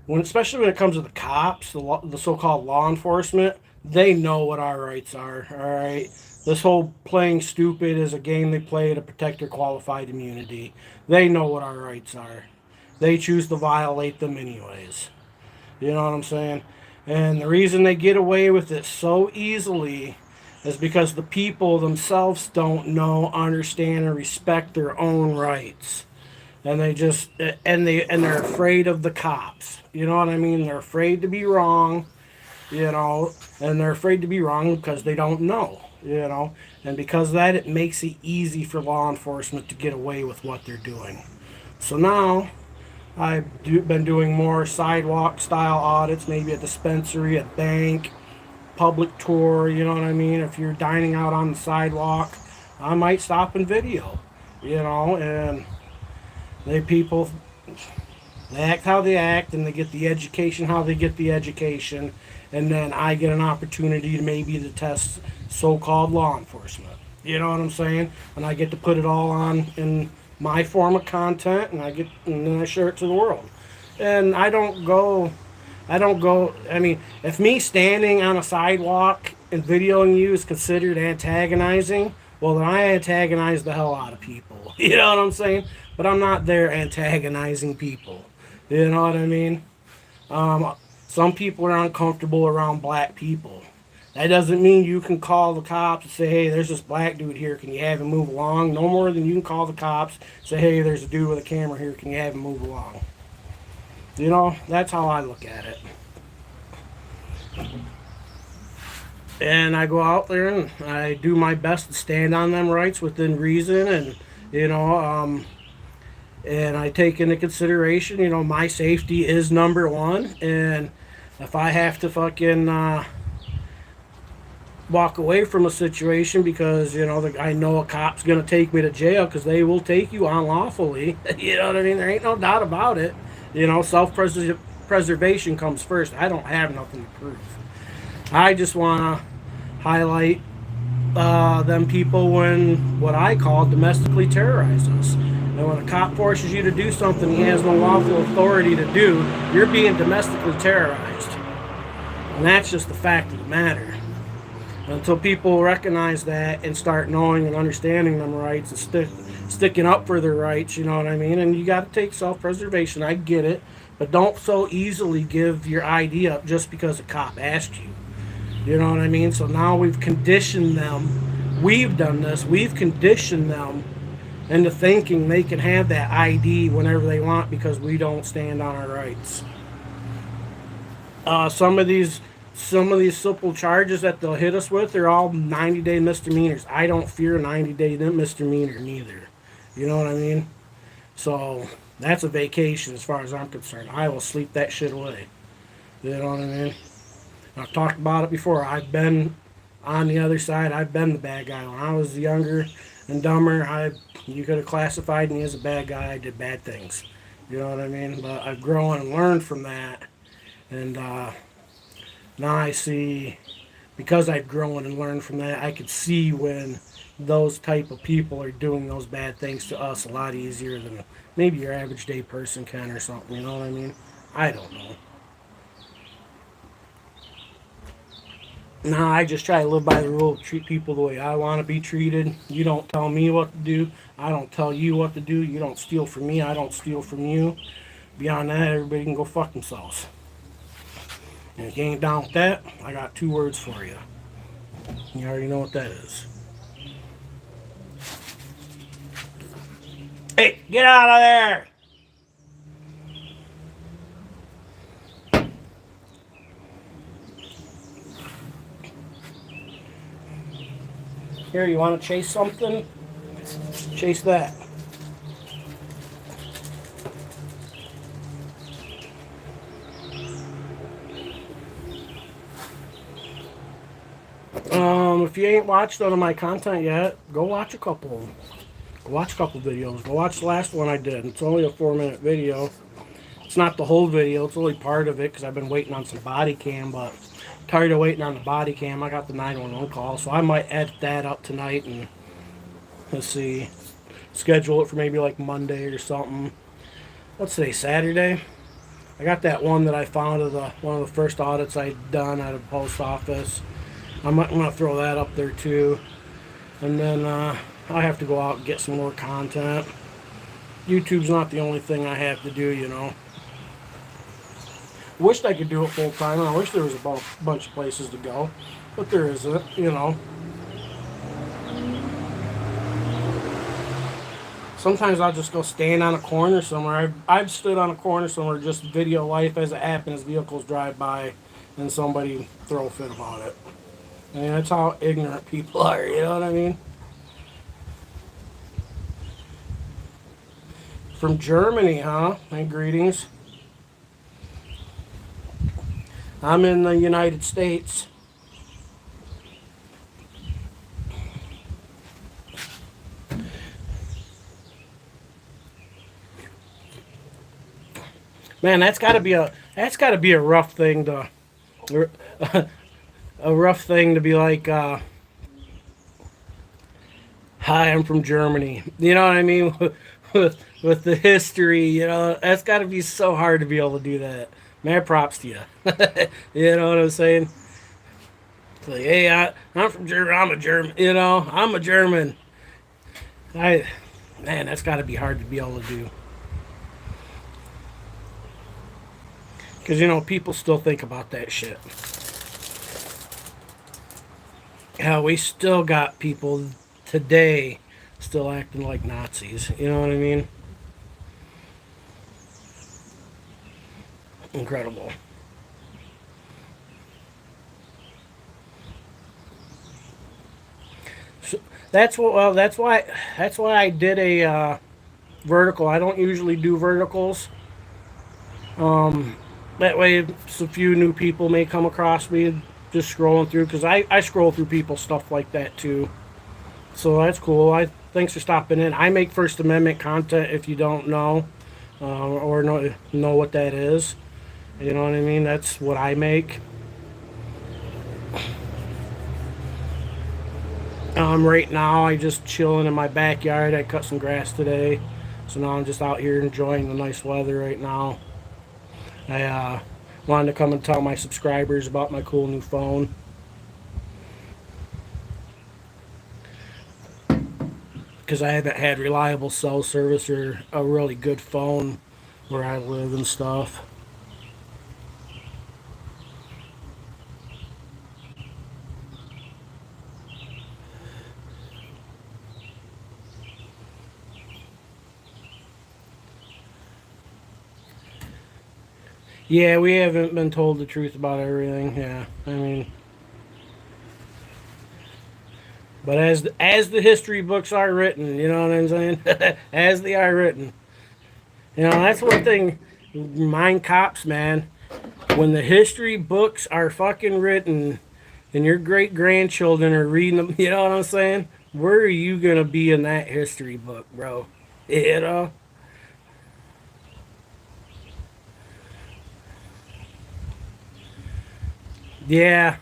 S1: especially when it comes to the cops, the so-called law enforcement, they know what our rights are. All right, this whole playing stupid is a game they play to protect their qualified immunity. They know what our rights are. They choose to violate them anyways. You know what I'm saying? And the reason they get away with it so easily is because the people themselves don't know, understand, and respect their own rights. And they're afraid of the cops. You know what I mean? They're afraid to be wrong, and they're afraid to be wrong because they don't know, And because of that, it makes it easy for law enforcement to get away with what they're doing. So now, been doing more sidewalk style audits, maybe a dispensary, a bank, public tour, you know what I mean? If you're dining out on the sidewalk, I might stop and video, and people They act how they act, and they get the education how they get the education, and then I get an opportunity to maybe to test so-called law enforcement. You know what I'm saying? And I get to put it all on in my form of content, and then I share it to the world. And I don't go. I mean, if me standing on a sidewalk and videoing you is considered antagonizing, well, then I antagonize the hell out of people. You know what I'm saying? But I'm not there antagonizing people. You know what I mean? Some people are uncomfortable around black people. That doesn't mean you can call the cops and say, hey, there's this black dude here. Can you have him move along? No more than you can call the cops, say, hey, there's a dude with a camera here. Can you have him move along? You know, that's how I look at it. And I go out there and I do my best to stand on them rights within reason, and you know, and I take into consideration, my safety is number one, and if I have to fucking walk away from a situation because I know a cop's gonna take me to jail, because they will take you unlawfully. You know what I mean? There ain't no doubt about it. Self-preservation comes first. I don't have nothing to prove. I just want to highlight them people when what I call domestically terrorize us. And when a cop forces you to do something he has no lawful authority to do, you're being domestically terrorized. And that's just the fact of the matter. Until people recognize that and start knowing and understanding them rights and sticking up for their rights, you know what I mean? And you got to take self-preservation. I get it. But don't so easily give your ID up just because a cop asked you. You know what I mean? So now we've conditioned them. We've done this. We've conditioned them into thinking they can have that ID whenever they want because we don't stand on our rights. Some of these simple charges that they'll hit us with are all 90-day misdemeanors. I don't fear a 90-day misdemeanor neither. You know what I mean? So that's a vacation as far as I'm concerned. I will sleep that shit away. You know what I mean? I've talked about it before. I've been on the other side. I've been the bad guy. When I was younger and dumber, you could have classified me as a bad guy. I did bad things. You know what I mean? But I've grown and learned from that. And now I see, because I've grown and learned from that, I could see when those type of people are doing those bad things to us a lot easier than maybe your average day person can or something. You know what I mean? I don't know. No, I just try to live by the rule of treat people the way I want to be treated. You don't tell me what to do. I don't tell you what to do. You don't steal from me. I don't steal from you. Beyond that, everybody can go fuck themselves. And if you ain't down with that, I got 2 words for you. You already know what that is. Hey, get out of there! Here, you want to chase something? Chase that. If you ain't watched none of my content yet, go watch a couple. Go watch a couple videos. Go watch the last one I did. It's only a 4-minute video. It's not the whole video. It's only part of it because I've been waiting on some body cam, but I'm tired of waiting on the body cam. I got the 911 call, so I might edit that up tonight and let's see, schedule it for maybe like Monday or something. Let's say Saturday. I got that one that I found of one of the first audits I'd done out of the post office. I'm going to throw that up there too. And then I have to go out and get some more content. YouTube's not the only thing I have to do, you know. Wished I could do it full time. I wish there was a bunch of places to go. But there isn't, you know. Sometimes I'll just go stand on a corner somewhere. I've stood on a corner somewhere, just video life as it happens, vehicles drive by, and somebody throw a fit about it. And that's how ignorant people are, you know what I mean? From Germany, huh? Hey, greetings. I'm in the United States. Man, that's got to be a rough thing to a rough thing to be like. Hi, I'm from Germany. You know what I mean? With the history, that's got to be so hard to be able to do that. Man, props to you. You know what I'm saying? It's like, hey, I'm from Germany. I'm a German. I'm a German. I, man, that's got to be hard to be able to do. Because people still think about that shit. Yeah, we still got people today still acting like Nazis. You know what I mean? Incredible. So that's what. Well, that's why. That's why I did a vertical. I don't usually do verticals. That way, a few new people may come across me just scrolling through because I scroll through people's stuff like that too. So that's cool. Thanks for stopping in. I make First Amendment content if you don't know or know what that is. You know what I mean? That's what I make. Right now, I just chilling in my backyard. I cut some grass today, so now I'm just out here enjoying the nice weather right now. I wanted to come and tell my subscribers about my cool new phone because I haven't had reliable cell service or a really good phone where I live and stuff. Yeah, we haven't been told the truth about everything. Yeah, I mean, but as the history books are written, you know what I'm saying? As they are written, that's one thing. Mind cops, man. When the history books are fucking written, and your great grandchildren are reading them, you know what I'm saying? Where are you gonna be in that history book, bro? You know? Yeah,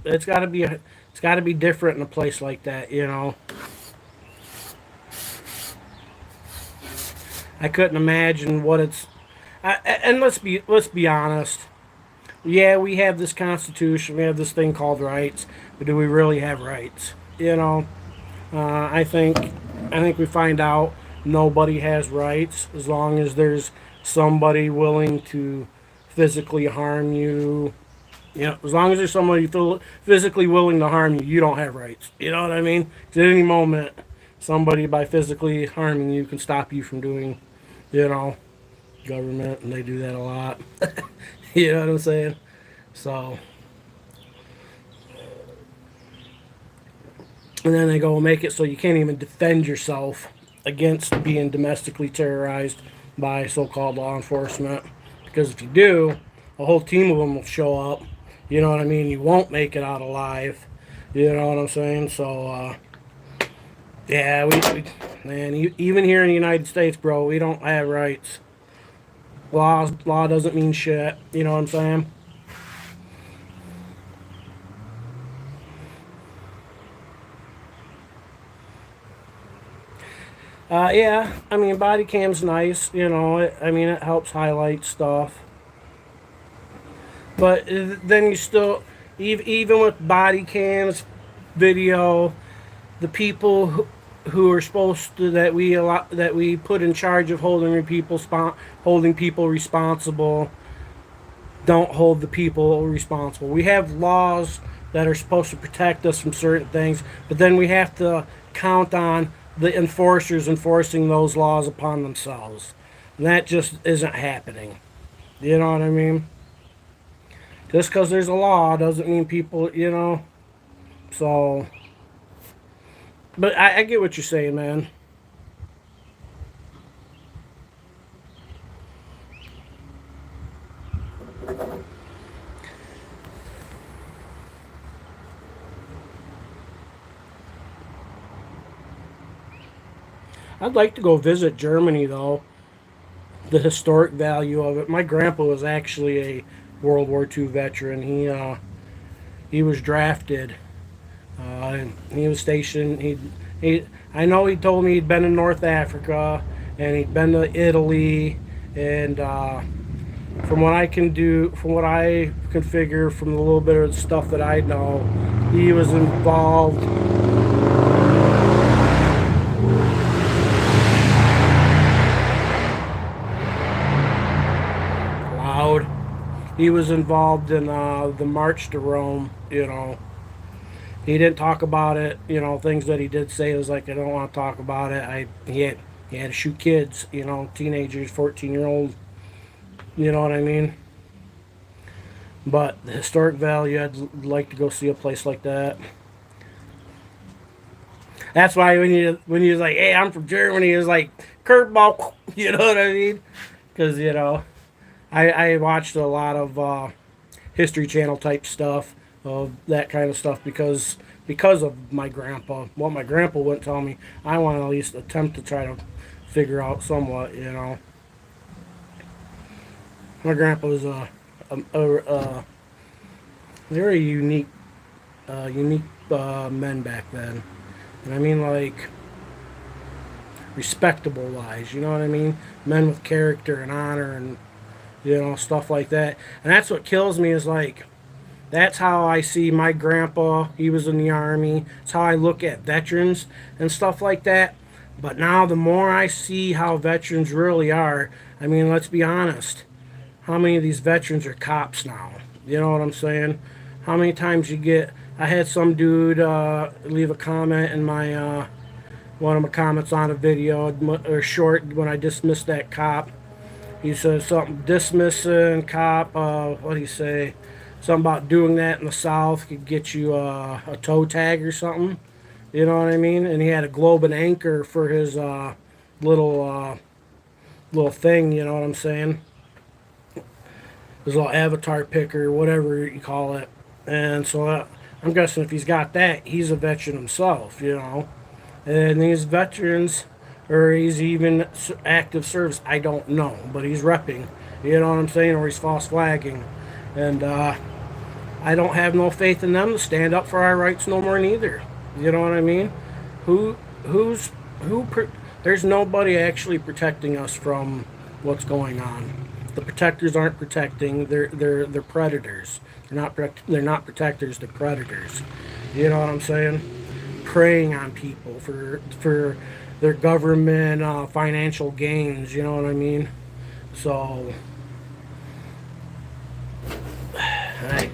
S1: it's got to be different in a place like that. I couldn't imagine what it's. And let's be honest. Yeah, we have this Constitution, we have this thing called rights, but do we really have rights? I think we find out nobody has rights as long as there's somebody willing to physically harm you. As long as there's somebody physically willing to harm you, you don't have rights. You know what I mean? 'Cause at any moment, somebody by physically harming you can stop you from doing, you know, government, and they do that a lot. You know what I'm saying? So, and then they go make it so you can't even defend yourself against being domestically terrorized by so-called law enforcement. Because if you do, a whole team of them will show up. You know what I mean? You won't make it out alive. You know what I'm saying? So, yeah, man, even here in the United States, bro, we don't have rights. Law doesn't mean shit. You know what I'm saying? Yeah, I mean, body cam's nice. I mean, it helps highlight stuff. But then you still, even with body cams, video, the people who are supposed to that we put in charge of holding people responsible don't hold the people responsible. We have laws that are supposed to protect us from certain things, but then we have to count on the enforcers enforcing those laws upon themselves. And that just isn't happening. You know what I mean? Just because there's a law doesn't mean people. So, but I get what you're saying, man. I'd like to go visit Germany though. the historic value of it. My grandpa was actually a World War II veteran. He was drafted. And he was stationed. I know he told me he'd been in North Africa and he'd been to Italy, and from what I can figure, from the little bit of stuff that I know, he was involved. Loud. He was involved in the March to Rome. He didn't talk about it. Things that he did say was like, I don't want to talk about it. He had to shoot kids. Teenagers, 14-year-old. You know what I mean? But the historic value, I'd like to go see a place like that. That's why when you was like, hey, I'm from Germany, it was like curveball. You know what I mean? Because I watched a lot of History Channel type stuff, of that kind of stuff, because of my grandpa. What my grandpa wouldn't tell me, I want to at least attempt to try to figure out somewhat. My grandpa was a very unique men back then, and I mean like respectable wise. You know what I mean? Men with character and honor and stuff like that. And that's what kills me is like, that's how I see my grandpa. He was in the Army. It's how I look at veterans and stuff like that. But now the more I see how veterans really are, I mean, let's be honest. How many of these veterans are cops now? You know what I'm saying? How many times you get... I had some dude leave a comment in my... one of my comments on a video, or short, when I dismissed that cop. He says something, dismissing cop, what do you say? Something about doing that in the South could get you a toe tag or something. You know what I mean? And he had a globe and anchor for his little thing, you know what I'm saying? His little avatar picker, whatever you call it. And so I'm guessing if he's got that, he's a veteran himself. And these veterans, or he's even active service, I don't know. But he's repping, you know what I'm saying? Or he's false flagging. And I don't have no faith in them to stand up for our rights no more neither. You know what I mean? There's nobody actually protecting us from what's going on. The protectors aren't protecting. They're predators. They're not protectors. They're predators. You know what I'm saying? Preying on people for their government financial gains. You know what I mean? So I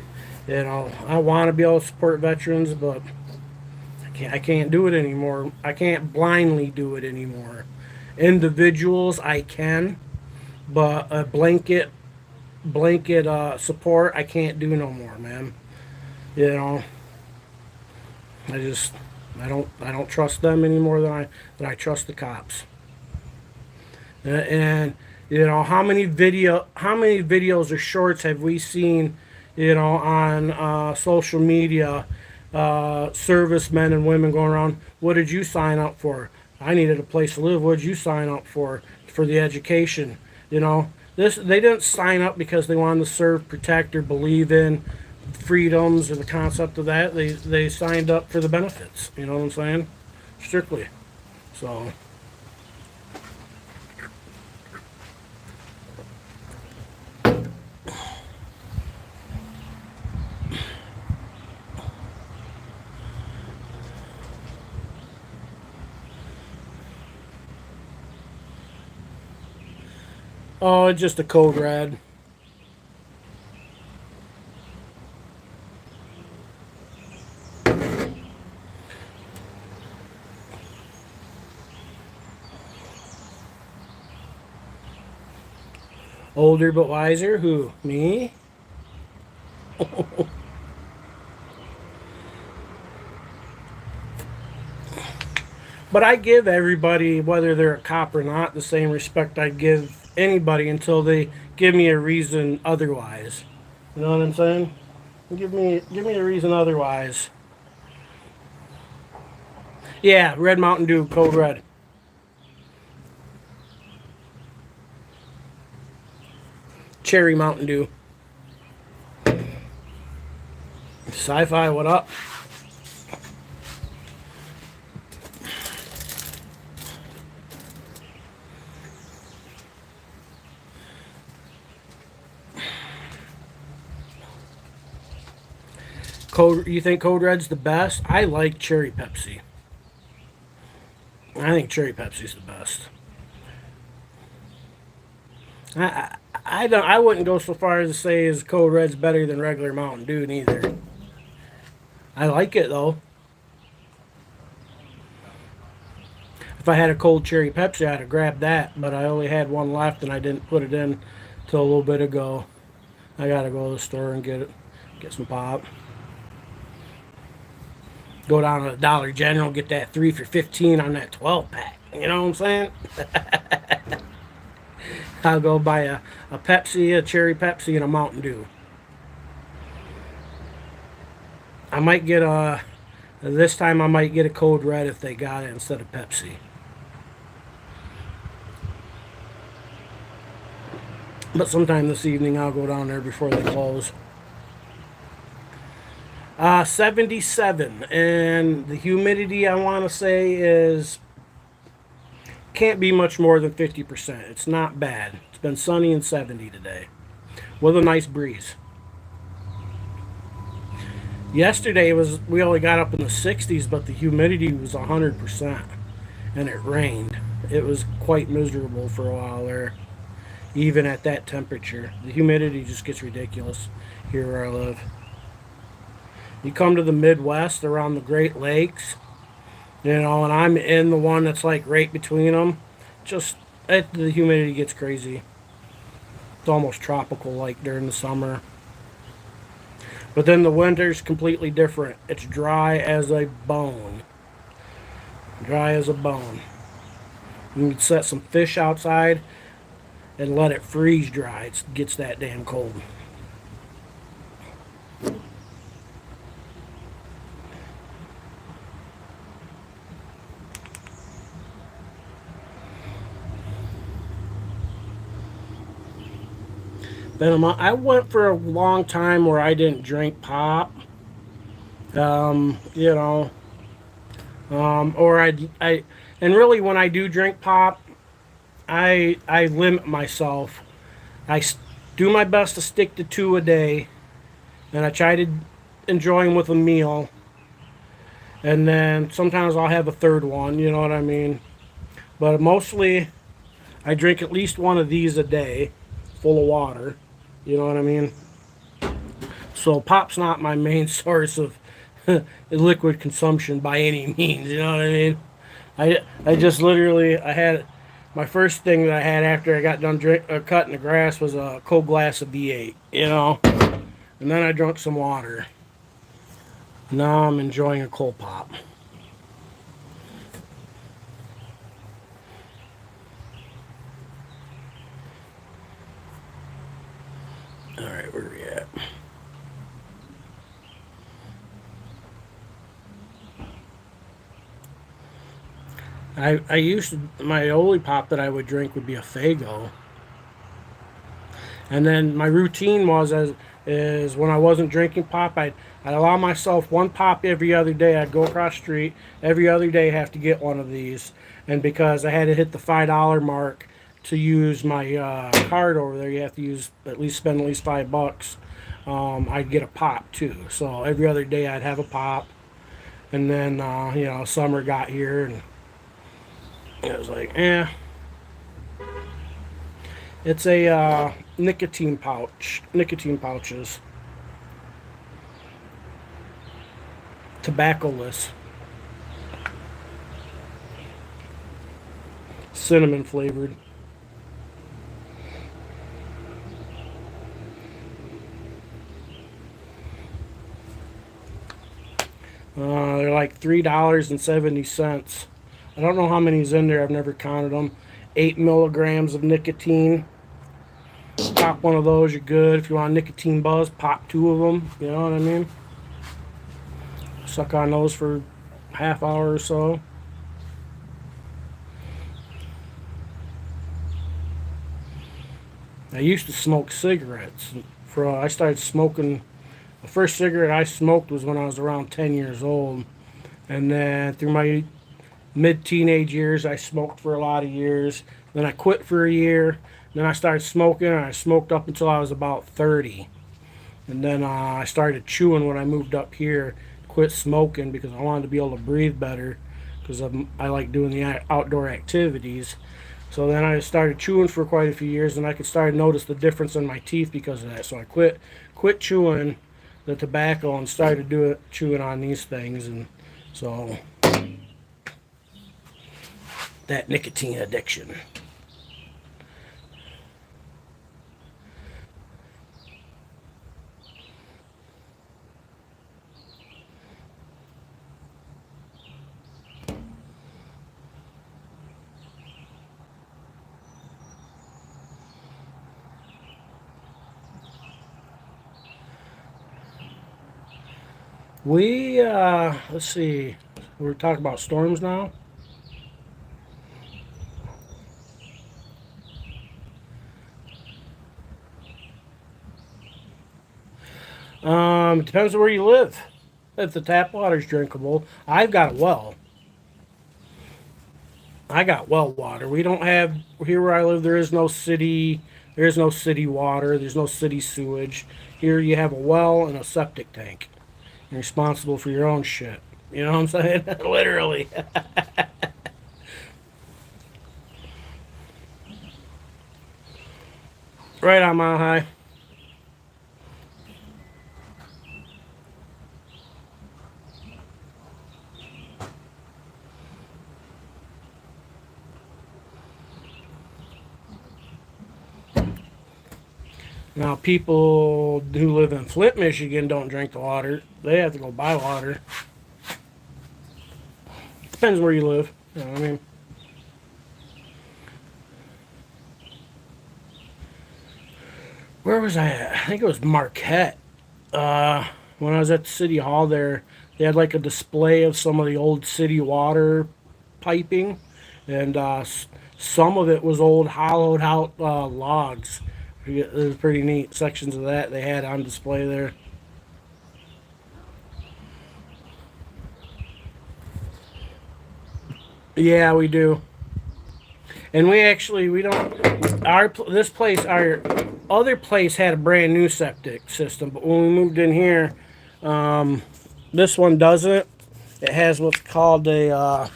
S1: want to be able to support veterans, but I can't do it anymore. I can't blindly do it anymore. Individuals I can, but a blanket support I can't do no more, man. I don't trust them any more than I trust the cops. And how many videos or shorts have we seen on social media, servicemen and women going around, what did you sign up for? I needed a place to live. What did you sign up for the education? They didn't sign up because they wanted to serve, protect, or believe in freedoms or the concept of that. They signed up for the benefits. You know what I'm saying? Strictly. So... Oh, it's just a code red. Older but wiser? Who? Me? But I give everybody, whether they're a cop or not, the same respect I give anybody until they give me a reason otherwise. You know what I'm saying? Give me a reason otherwise. Yeah, Red Mountain Dew, code red. cherry Mountain Dew. Sci-Fi, what up? You think Code Red's the best? I like Cherry Pepsi. I think Cherry Pepsi's the best. I wouldn't go so far as to say is Code Red's better than regular Mountain Dew neither. I like it though. If I had a cold cherry Pepsi, I'd have grabbed that, but I only had one left and I didn't put it in till a little bit ago. I gotta go to the store and get some pop. Go down to the Dollar General, get that 3 for $15 on that 12 pack. You know what I'm saying? I'll go buy a Pepsi, a cherry Pepsi, and a Mountain Dew. I might get this time I might get a Code Red if they got it instead of Pepsi. But sometime this evening I'll go down there before they close. 77, and the humidity I want to say is can't be much more than 50%. It's not bad. It's been sunny and 70 today with a nice breeze. Yesterday we only got up in the 60s, but the humidity was 100%, and it rained. It was quite miserable for a while there, even at that temperature. The humidity just gets ridiculous here where I live. You come to the Midwest around the Great Lakes, you know, and I'm in the one that's like right between them. The humidity gets crazy. It's almost tropical like during the summer. But then the winter's completely different. It's dry as a bone. Dry as a bone. You can set some fish outside and let it freeze dry. It gets that damn cold. I went for a long time where I didn't drink pop. You know, or and really when I do drink pop, I limit myself. I do my best to stick to 2 a day, and I try to enjoy them with a meal. And then sometimes I'll have a third one, you know what I mean? But mostly I drink at least one of these a day, full of water. You know what I mean? So pop's not my main source of liquid consumption by any means. You know what I mean? I just literally I had my first thing that I had after I got done cutting the grass was a cold glass of V8. You know, and then I drank some water. Now I'm enjoying a cold pop. Alright, where are we at? I used to, my only pop that I would drink would be a Faygo. And then my routine is when I wasn't drinking pop, I'd allow myself one pop every other day. I'd go across the street every other day, have to get one of these. And because I had to hit the $5 mark to use my card over there, you have to spend at least $5. I'd get a pop too. So every other day I'd have a pop. And then you know, summer got here and it was like, it's a nicotine pouches, tobacco-less, cinnamon flavored. They're like $3.70. I don't know how many's in there. I've never counted them. 8 milligrams of nicotine. Pop one of those, you're good. If you want a nicotine buzz, pop 2 of them. You know what I mean? Suck on those for a half hour or so. I used to smoke cigarettes. I started smoking. The first cigarette I smoked was when I was around 10 years old, and then through my mid-teenage years, I smoked for a lot of years. Then I quit for a year. Then I started smoking, and I smoked up until I was about 30. And then I started chewing when I moved up here. Quit smoking because I wanted to be able to breathe better because I like doing the outdoor activities. So then I started chewing for quite a few years, and I could start to notice the difference in my teeth because of that. So I quit chewing the tobacco and started chewing on these things, and so that nicotine addiction. Let's see, we're talking about storms now. It depends on where you live. If the tap water's drinkable, I've got a well. I got well water. We don't have here where I live. There is no city. There is no city water. There's no city sewage. Here you have a well and a septic tank. You're responsible for your own shit. You know what I'm saying? Literally. Right on Mile High. Now, people who live in Flint, Michigan don't drink the water. They have to go buy water. Depends where you live. You know what I mean? Where was I at? I think it was Marquette. When I was at the city hall there, they had like a display of some of the old city water piping, and some of it was old hollowed out logs. It was pretty neat. Sections of that they had on display there. Yeah, we do. And we don't our other place had a brand new septic system, but when we moved in here, this one doesn't. It has what's called the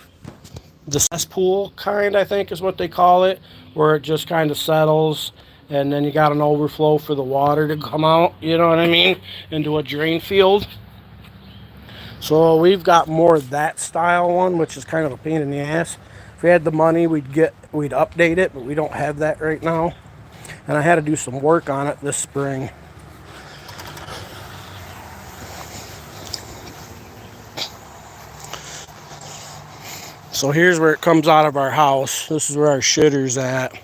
S1: cesspool kind, I think is what they call it, where it just kind of settles, and then you got an overflow for the water to come out, you know what I mean, into a drain field. So we've got more of that style one, which is kind of a pain in the ass. If we had the money, we'd update it, but we don't have that right now. And I had to do some work on it this spring. So here's where it comes out of our house. This is where our shitter's at.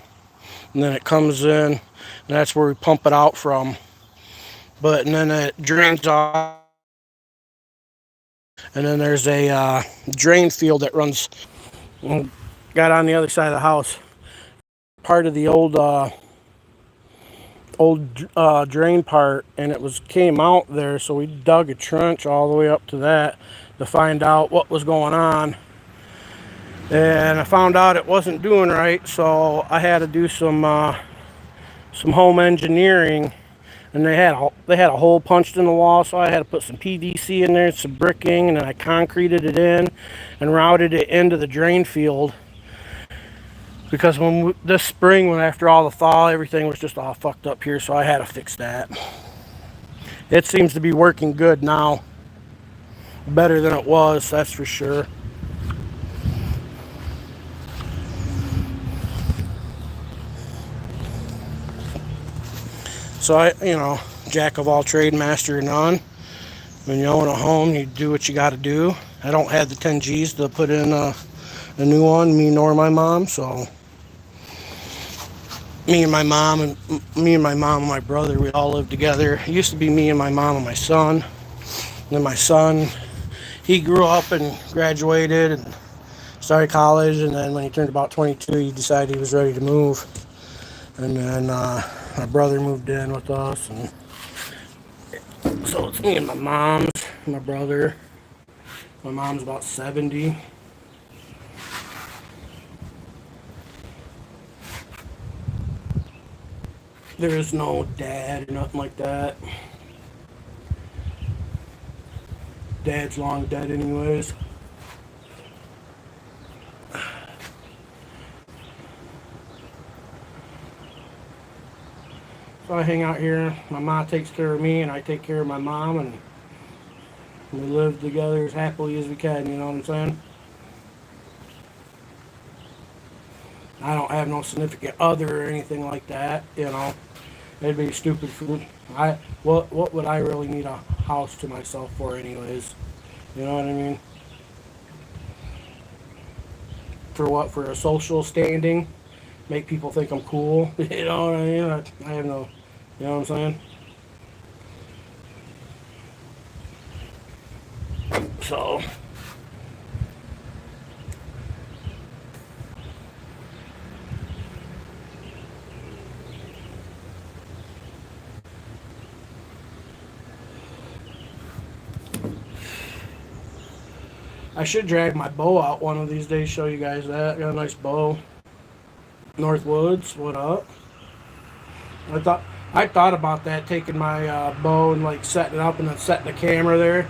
S1: And then it comes in, and that's where we pump it out from. And then it drains off. And then there's a drain field that runs, got on the other side of the house. Part of the old drain part, and came out there, so we dug a trench all the way up to that to find out what was going on. And I found out it wasn't doing right, so I had to do some home engineering, and they had a hole punched in the wall, so I had to put some PVC in there, some bricking, and then I concreted it in and routed it into the drain field. Because this spring, when after all the thaw, everything was just all fucked up here, so I had to fix that. It seems to be working good now. Better than it was, that's for sure. So jack of all trade, master of none. When you own a home, you do what you got to do. I don't have the 10 G's to put in a new one, me nor my mom. So me and my mom and my brother, we all lived together. It used to be me and my mom and my son. And then my son, he grew up and graduated and started college. And then when he turned about 22, he decided he was ready to move. And then my brother moved in with us, and so it's me and my mom's, my brother. My mom's about 70. There is no dad or nothing like that. Dad's long dead anyways. So I hang out here. My mom takes care of me, and I take care of my mom, and we live together as happily as we can, you know what I'm saying? I don't have no significant other or anything like that, you know. It'd be stupid for me. What would I really need a house to myself for anyways? You know what I mean? For what? For a social standing? Make people think I'm cool? You know what I mean? I have no, you know what I'm saying? So I should drag my bow out one of these days, show you guys that. Got a nice bow. Northwoods, what up? I thought about that, taking my bow and like setting it up and then setting the camera there.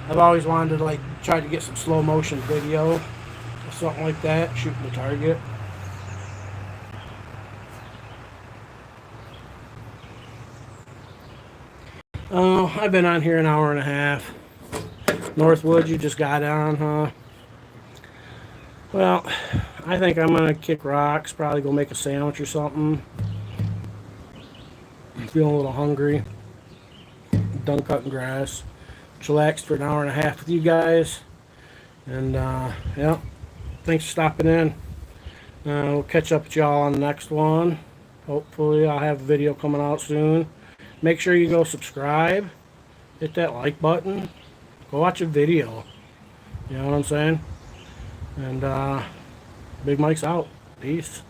S1: I've always wanted to like try to get some slow motion video or something like that, shooting the target. Oh, I've been on here an hour and a half. Northwood, you just got on, huh? Well, I think I'm gonna kick rocks, probably go make a sandwich or something. I'm feeling a little hungry. Done cutting grass. Chillaxed for an hour and a half with you guys. And yeah, thanks for stopping in. We'll catch up with y'all on the next one. Hopefully I'll have a video coming out soon. Make sure you go subscribe. Hit that like button. Go watch a video. You know what I'm saying? And Big Mike's out. Peace.